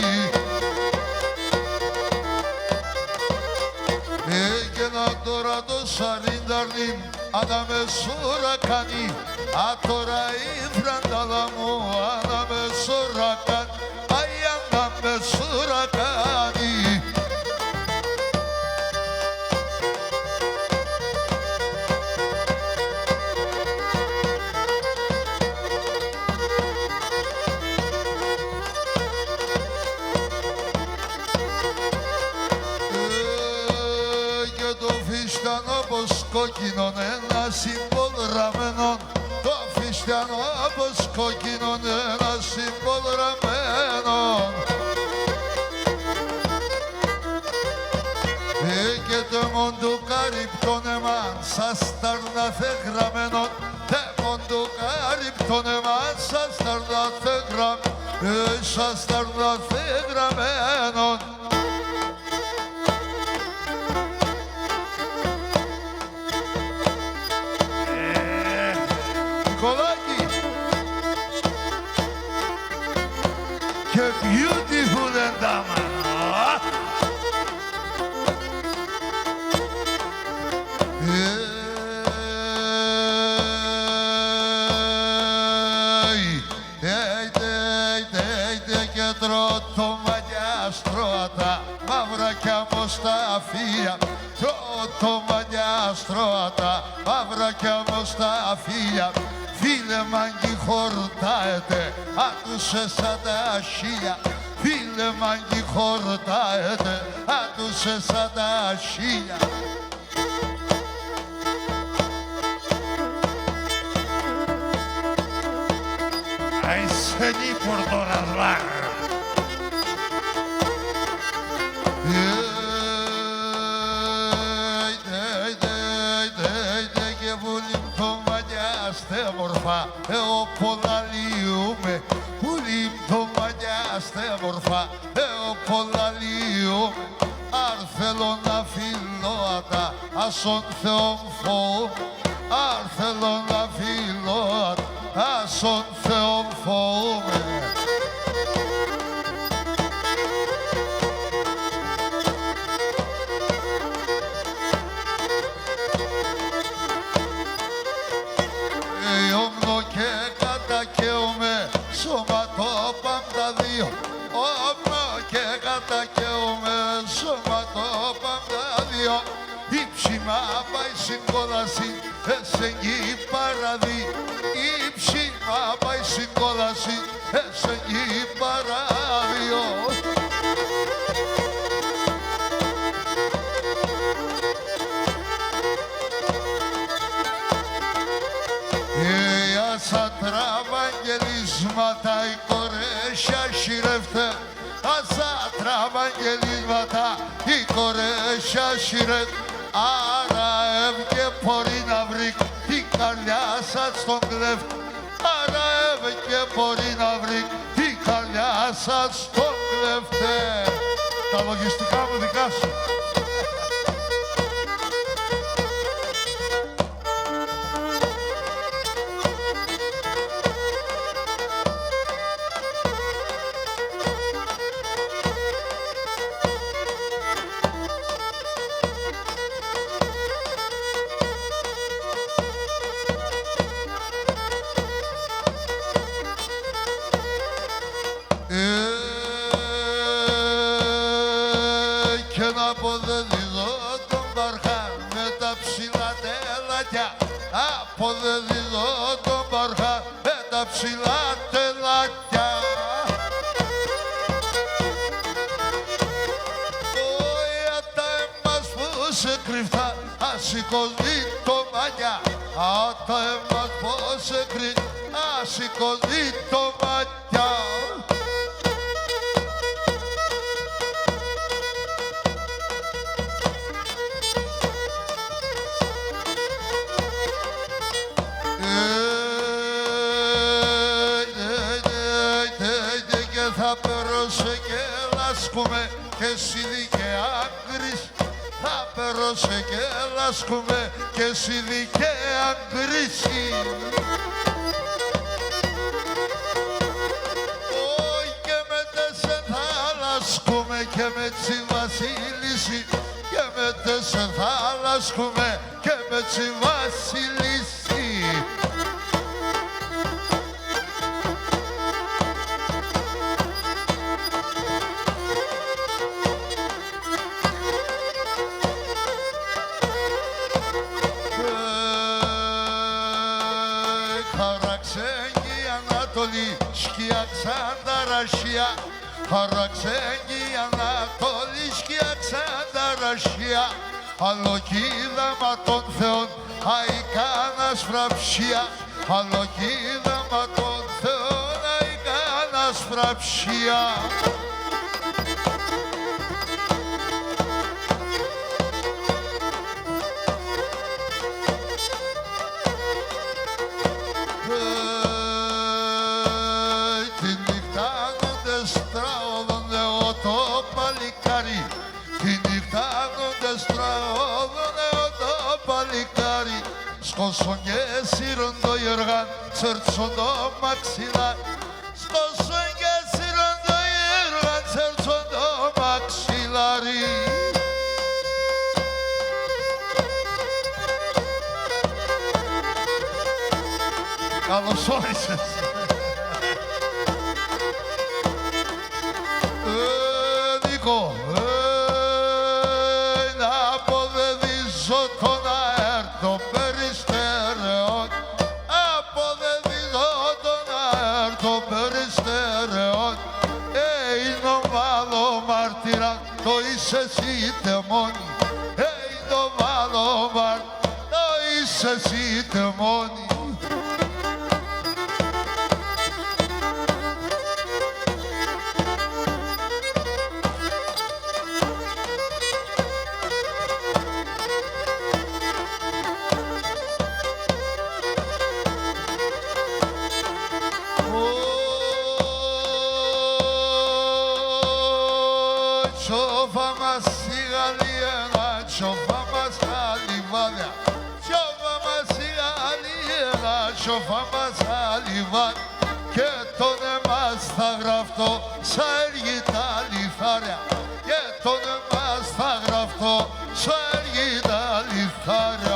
S1: Έγινα τώρα το σαρίντερνι, άνα με σούρα κάνει. Α τώρα η φραντάλα μου, άνα με σούρα κάνει. Αι άνα με σούρα κάνει. Κόκκινον ένα συμπολραμένον, το φιστιανό πως κόκκινον ένα συμπολραμένον. Και το μοντουκάρι πτώνεμα σας ταρνάθε γραμμένον, το μοντουκάρι πτώνεμα σας ταρνάθε γραμμένον. Και beautiful εντάμα. Και τρώω το μαλλιάστρωτα μαύρα κι αμοσταφία. Τρώω το μαλλιάστρωτα μαύρα κι αμοσταφία. Φίλε μάγκη χορτάετε, άκουσε σαν τα χίλια. Φίλε μάγκη χορτάετε, άκουσε σαν τα χίλια. Αι σενή πορτορασλά. Εγώ πολλαλίουμε, πουλίμ το μαλλιάστε μορφά. Εγώ πολλαλίουμε, αρ θέλω να φιλώατα, ασον Θεόν φοβούμαι. Αρ θέλω να φιλώατα, ασον Θεόν φοβούμαι. Και κατακαίωμαι σώματο πάντα δύο. Όμο και κατακαίωμαι σώματο πάντα δύο. Ήψημα πάει στην κόλαση, εσενγεί παραδεί. Ήψημα πάει στην κόλαση, εσενγεί παραδείο. Σαν τραβαγγελίσματα η κορέσια σιρεύτε. Σαν τραβαγγελίσματα η κορέσια σιρεύτε. Άρα έβγε μπορεί να βρει την καρδιά σας στον κλέφτη. Άρα έβγε μπορεί να βρει την καρδιά σας στον κλέφτη. Τα λογιστικά μου δικά σου. τα ψηλά τελάκια. Για τα εμάς που σε κρυφτά ασηκωθεί το μαγιά. Τα εμάς που σε κρυφτά ασηκωθεί το μαγιά. Θα περώσε και λάσκουμε και εσύ δικαία γκρις. Θα περώσε και λάσκουμε και εσύ δικαία γκρίσι. Και με τέσσερ θα λάσκουμε και με τσι βασίλισι. Και με τέσσερ θα λάσκουμε και με τσι βασίλισι. Χαραξέγγι Ανατολή, σκιά ξανταρασιά. Χαραξέγγι Ανατολή, σκιά ξανταρασιά. Αλοκίδαμα των θεών, αϊκάνας φραψία. Αλοκίδαμα των θεών, αϊκάνας φραψία. Σκόσον και σύρον το Ιωργάν, τσέρτσον το μαξιλάρ. Σκόσον και σύρον το Ιωργάν, τσέρτσον το μαξιλάρι. Καλώς όρισες. Νίκο, να αποδεδίσω τον αέρ των περιστερεών. Αποδεδίζω τον αέρ των περιστερεών. Είναι ο βάλο μάρτυρα, το είσαι εσύ τεμόνι. Είναι ο βάλο μάρτυρα, το είσαι εσύ τεμόνι. Τσόφα μας η Γαλλία, τσόφα μας τα λιβάδια. Τσόφα μας η Γαλλία, τσόφα μας τα λιβάδια. Και τον εμάς θα γραφτώ σαν έργη τα λιθάρια. Και τον εμάς θα γραφτώ σαν έργη τα λιθάρια.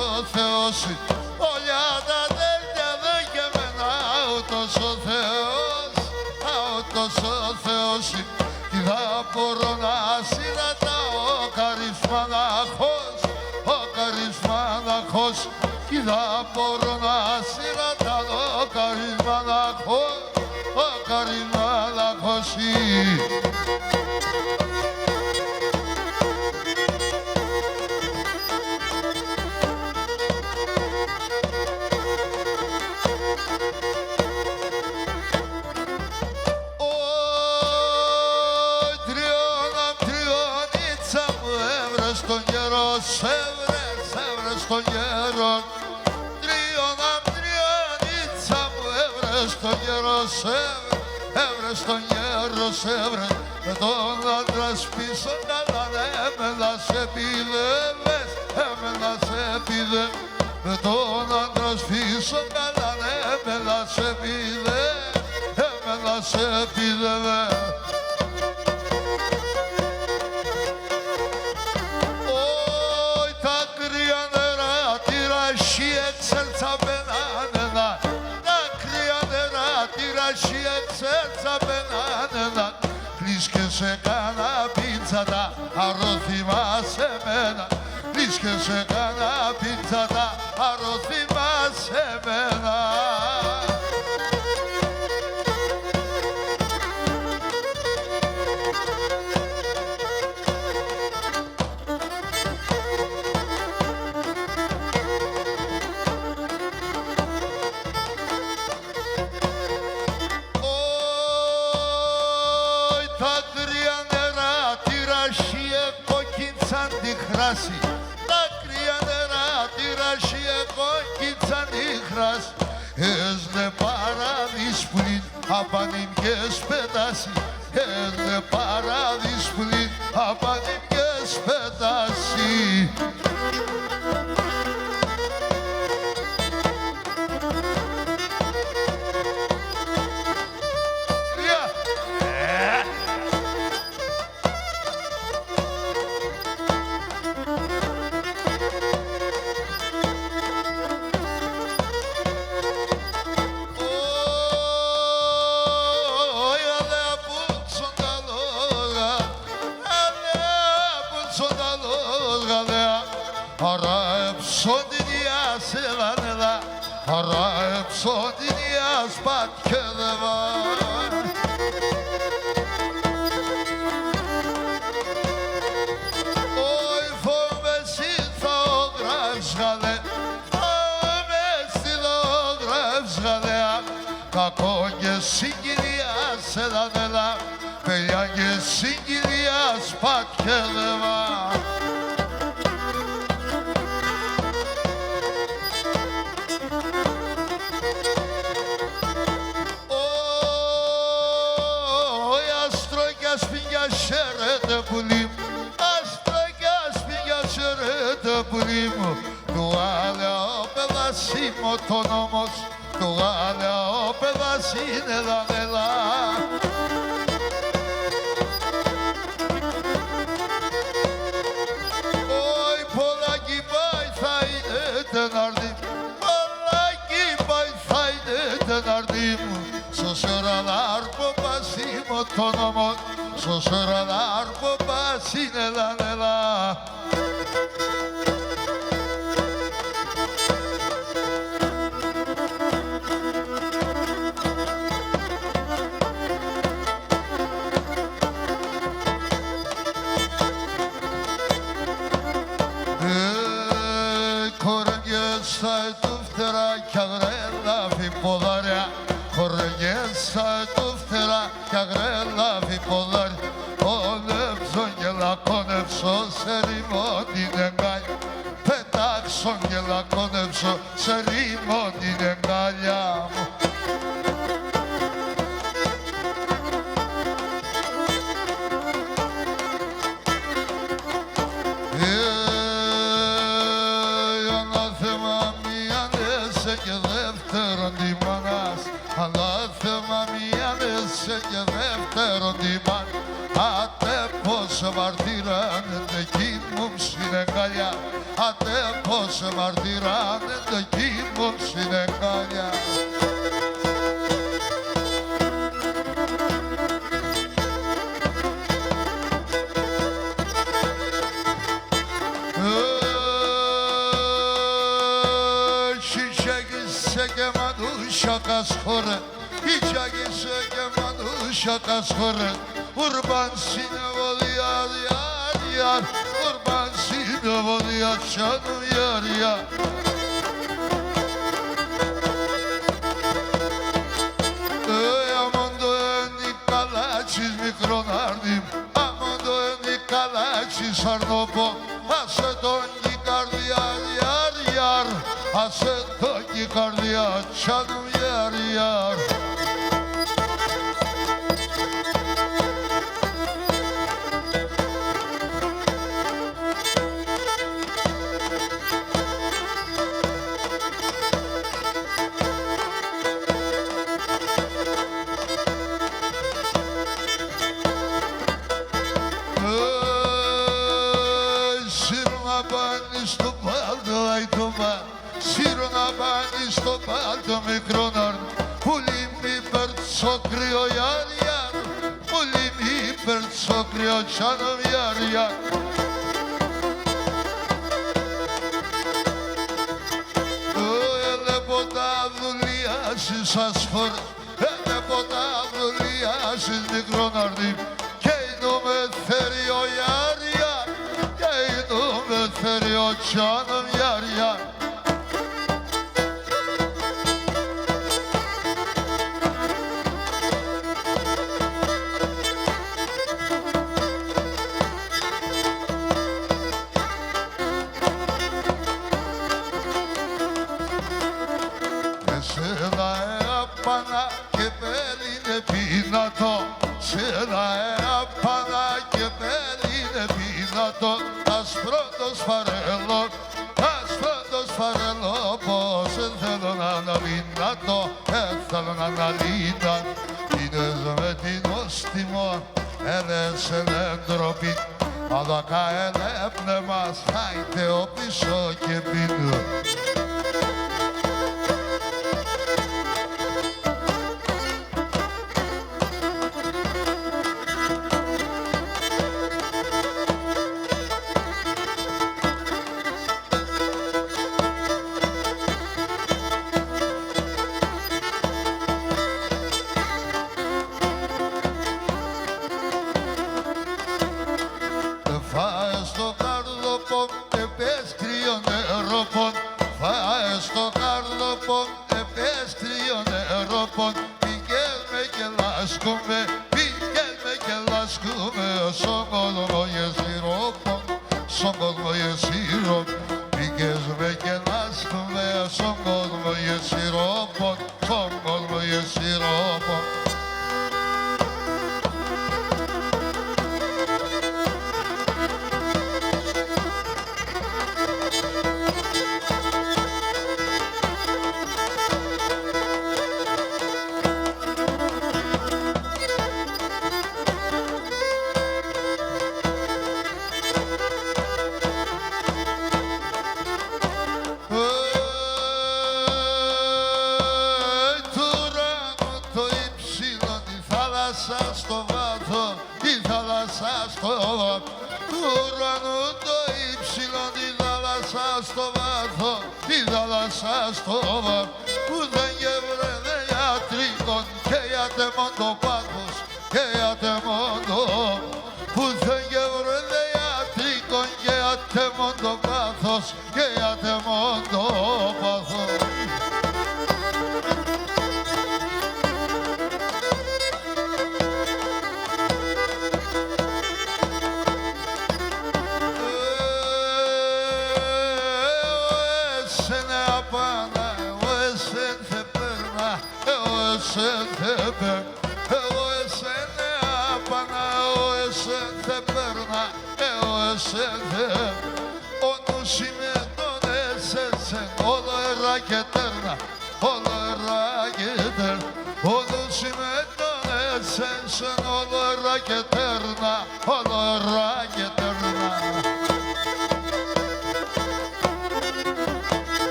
S1: Ο Θεός, όλα τα αδέρφια δε και εμένα, ούτως ο Θεός, ούτως ο Θεός. Τι θα μπορώ να συναντάω ο καρισμαναχός, ο καρισμαναχός. Τι θα μπορώ να συναντάω ο καρισμαναχός, ο καρισμαναχός. Στον καιρό έβρες στον καιρό. Τριώναμ τριώνιτσα μου έβρες στον καιρό έβρες στον καιρό έβρες. Με τον άντρα πίσω καλά εμένα σε πηδεύες, εμένα σε πηδεύες. με τον άντρα σφίσω καλά, εμένα σε πήδε, εμένα σε πήδε. Όι τα κρύα νερά τη ραχή εξέλτσαμενάνενα, τα κρύα νερά τη ραχή εξέλτσαμενάνενα, κλείς και σε κάνα πίτσατα, αρρώθημα σε μένα, κλείς και σε κάνα πίτσατα, αρρώθημα σε μένα. Τα κρύα νερά τη ραχή εκόκκιντσαν τη χράση, τα κρύα νερά τη ραχή εκόκκιντσαν τη χράση, έσνε παράδεις πλήν απανήμιες πετάσει, έσνε παράδεις πλήν απανήμιες πετάσει. Αρέψω την ιάσπατ και δεβά. Όι φοβεσί θα όγραψγαλε, φοβεσί θα όγραψγαλε, κακό και συγκυλία σε δανέλα, παιδιά και συγκυλία σπατ και δεβά. Şerete bulim, astraka spiga şerete bulim. Duala opelasim otonomos, duala opelasin elanela. Oy polaki bay sayde denardim, polaki bay sayde denardim. Sosuralar babasim otonomos. Sosuralar babasine lanela. Korgesa tuftera kagrella fi polarya, korgesa tuftera kagrella fi polarya. Konepso serimodine gal, petak songela konepso serimodine galjam. Ανάθεμα μία νέσε και δεύτερον τιμάνας, ανάθεμα μία νέσε και δεύτερον τιμάνας. Άτε πως μαρτυράνε εκεί μου συνεκάλια, άτε πως μαρτυράνε εκεί μου συνεκάλια. Çiçek και μανούσια κασχόρε, çiçek και μανούσια κασχόρε. Urban sinevolya yar yar, urban sinevolya canım yar yar. Amando Nikalaçis mikronardim, amando Nikalaçis arnopo, aseton gikardi yar yar yar, aseton gikardi yar canım yar yar. το μικρό ναρ, πουλί μη περτσό κρύο γιάρ γιάρ, πουλί μη περτσό κρύο τσάνομ γιάρ γιάρ. Έλεπω τα δουλεία σας χώρα, έλεπω τα δουλεία σας μικρό ναρδί, και είναι με θέλει ο γιάρ γιάρ, και είναι με θέλει ο τσάνομ γιάρ γιάρ. Θέλω να αναλύτα, είδες με την όστιμο, έλεσαι ντροπή, αλλά καέλεπνε μας, χάιτε ο πίσω και πίνω.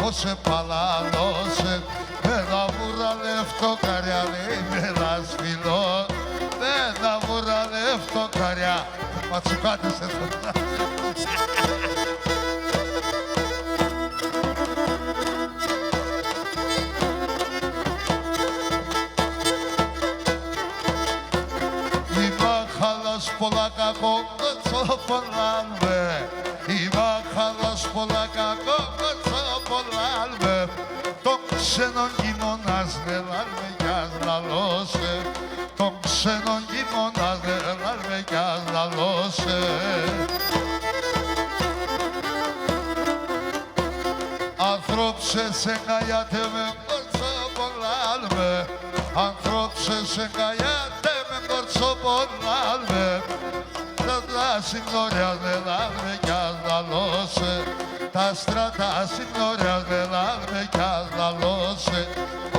S1: Όσε παλάλωσε, ένα βουραλεύτο καριά, λέει ένα σφυλό, ένα βουραλεύτο καριά. Ματσουκάτες εδώ. κακό κοτσοπολάλμε. Είμαι καλός πολλά κακό κοτσοπολάλμε. Τον ξένον γειμονάς νελάλμε κι ας λαλώσε. Τον ξένον γειμονάς νελάλμε κι ας λαλώσε. Ανθρώπσε σε καγιάτε με κορτσοπολάλμε. Ανθρώπσε σε καγιάτε με κορτσοπολάλμε. Τα συγνώρια νελάλμε κι ας λαλώσε. Τα στρατά συγνώρια νελάλμε κι ας λαλώσε.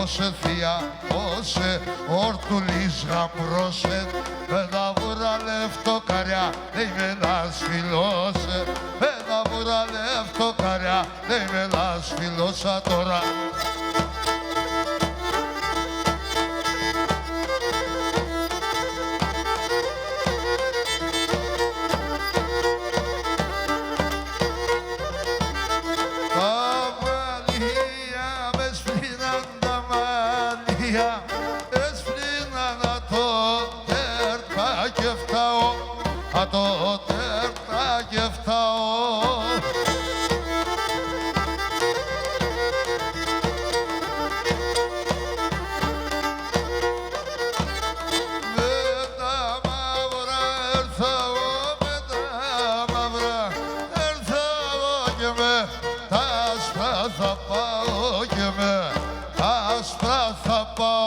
S1: Όσε θεία, όσε ορτουλής γαμπρόσε. Με τα βούρα λεφτοκαριά, δεν με λασφιλώσε. Με τα βούρα λεφτοκαριά, δεν με λασφιλώσα τώρα. Το τέρτα και φτάω. Με τα μαύρα έρθα εγώ, με τα μαύρα έρθα εγώ και με τα άσπρα θα πάω και με τα άσπρα θα πάω.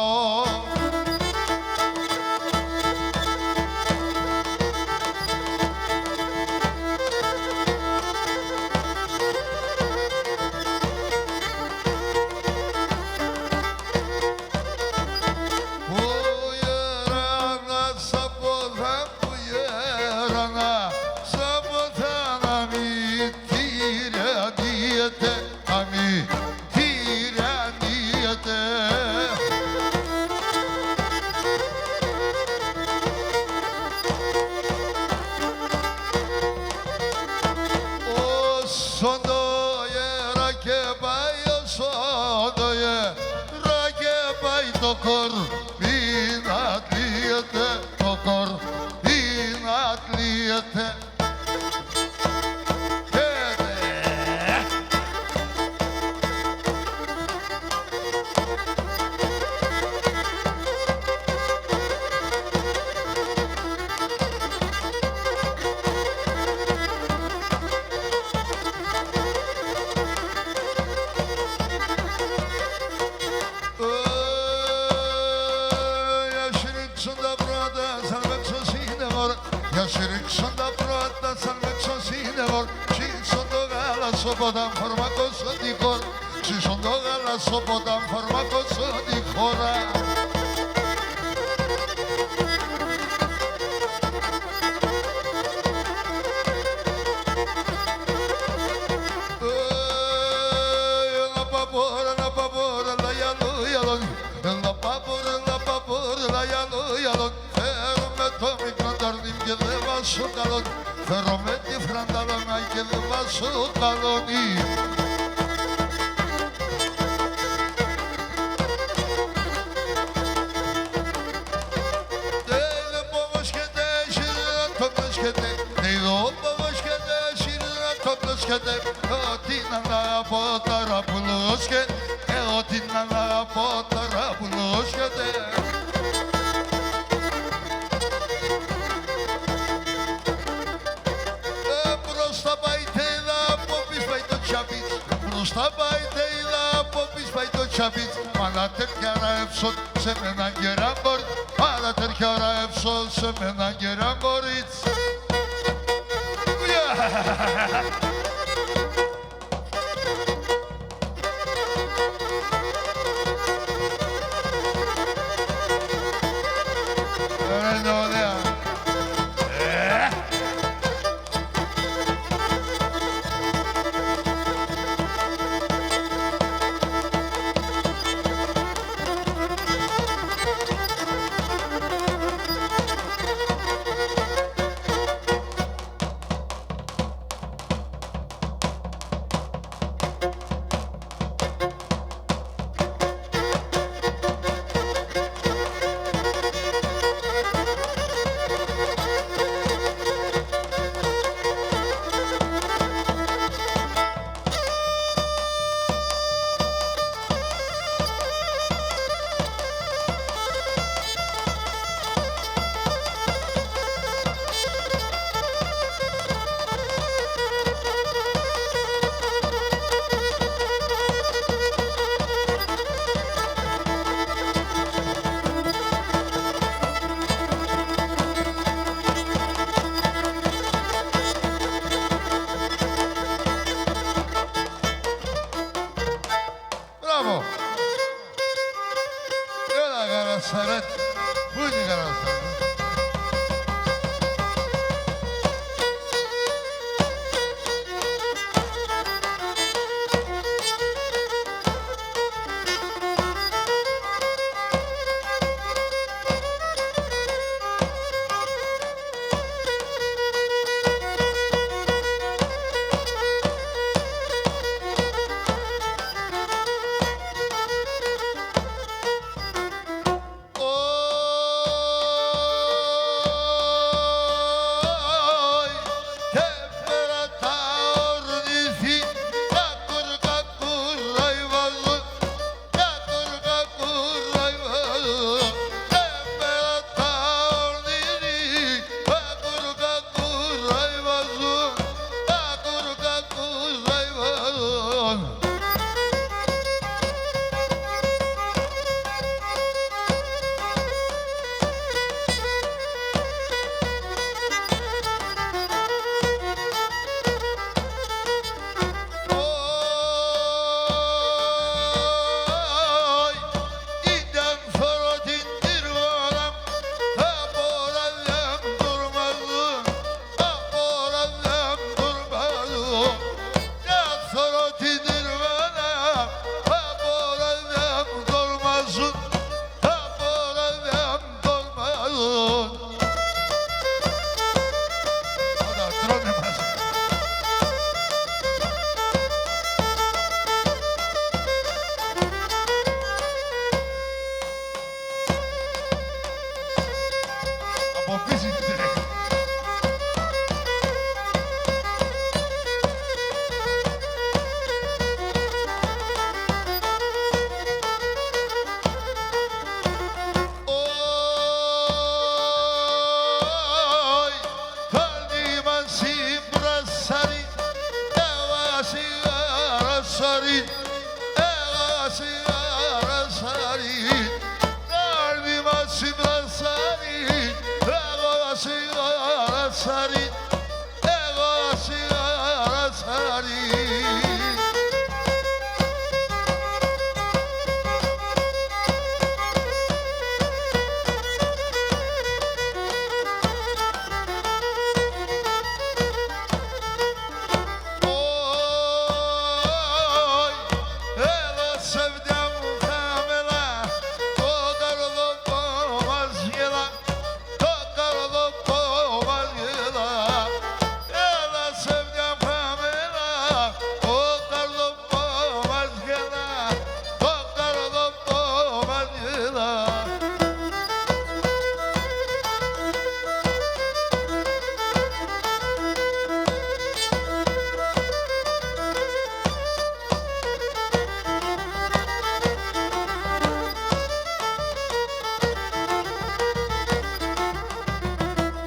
S1: Το κορμί να τλίεται, το κορμί να τλίεται. Όταν φορμακώσω τη χώρα, ψήσον το γάλασσο όταν φορμακώσω τη χώρα. Ένα παπόρα, ένα παπόρα, λα γιαλό, γιαλόν. Ένα παπόρα, ένα παπόρα, λα γιαλό, γιαλόν. Φέρω με το μικρό ταρνίμ και δεν βάσω καλόν. Φέρω με τη φρανταλώνα και δεν βάσω καλόνι. Δεν πόμος και τέσσερι να το πλέσκεται. Δεν πόμος και τέσσερι να το πλέσκεται. Ό,τι να αγαπώ τώρα που λόσκεται. Ό,τι να αγαπώ τώρα που λόσκεται. Στα παϊτέιλα από πίσω πάει το τσαπίτ. Μάνα τέτοια ραεύσον σε μένα γεραμπορ. Μάνα τέτοια ραεύσον σε μένα γεραμπορίτς. Είναι ωραία. σάρι, εγώ σιγάρα σάρι.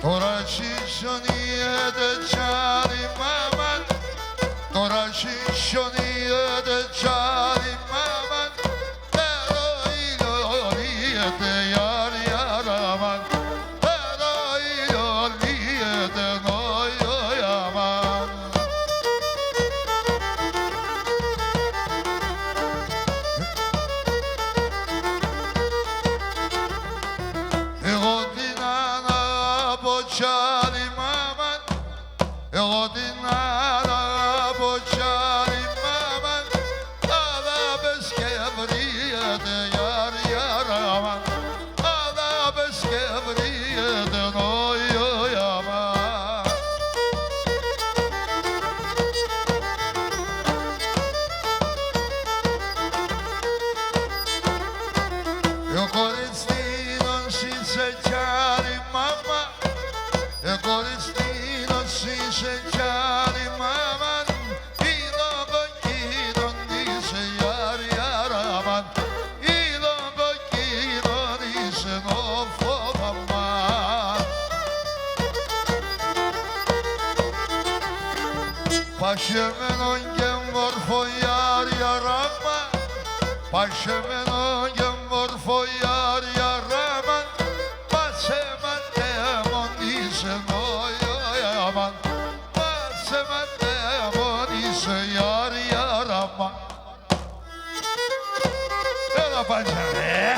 S1: Τώρα συσιονιέται τσάρι μάμαν, τώρα συσιονιέται τσάρι μάμαν, τερό ηλιοριέται γιάρι αραμάν, τερό ηλιοριέται νόιο αμάν. Εγώ την τσάρι μάμαν, εγώ την αγαπώ τσάρι μάμαν, αγάπες και βρίσκεται γιάρι αραμάν, αγάπες και βρίσκεται νόιο αμάν. Εγώ κοριστήνων είσαι τσάρι μάμα, κοριστήνος είσαι τσάρι μάμαν, είδον κοκκίνον είσαι γιάρι αραμάν, είδον κοκκίνον είσαι νόφο μαμάν. Πασχεμένον και μόρφο γιάρι αραμάν, πασχεμένον και μόρφο γιάρι αραμάν, πασέμαν δαίμον είσαι νόιο αμάν, πασέμαν δαίμον είσαι γιάρι αραμάν. Έλα πάντια ρε!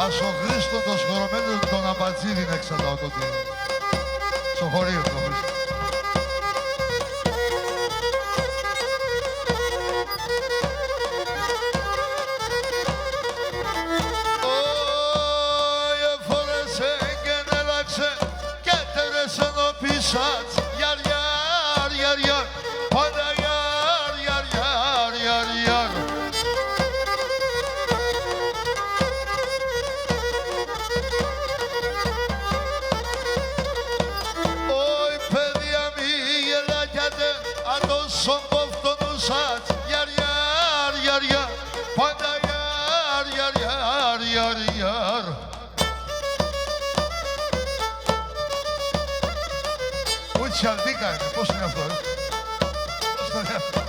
S1: Ας ο Χρήστο το σχορωμένο τον Αμπατζίδη είναι εξαντάω τότε. Στο χωρίο το Χρήστο. Εφόρεσε και νέλαξε και τέρεσε νο πισάτς. Γιαρ, γιαρ, γιαρ, γιαρ, πάντα γιαρ, γιαρ, γιαρ, γιαρ, γιαρ. Son koftanı saç yar yar yar yar, panda yar yar yar yar yar. Uy çaldika, πώς είναι αυτό, πώς το λέω.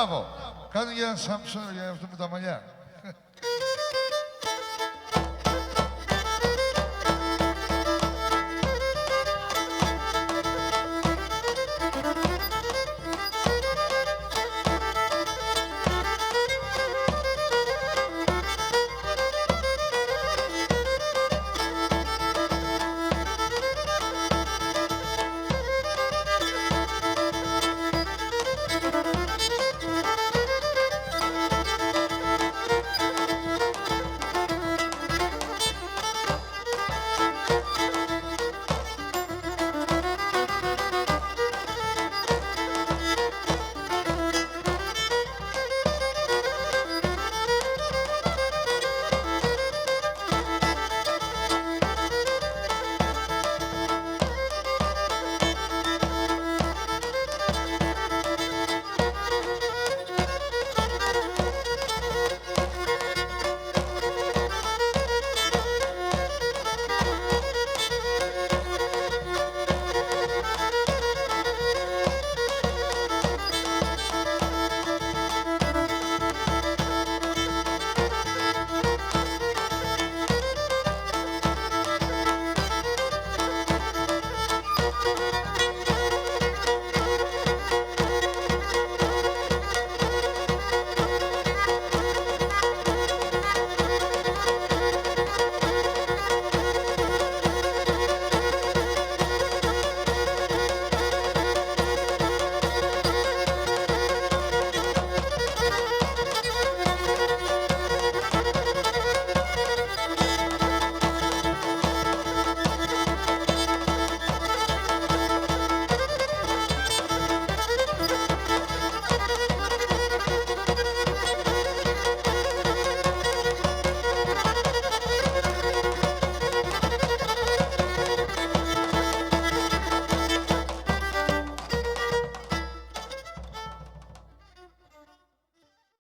S1: Bravo. Kan igen Samsun, jag är efter på dagen igen.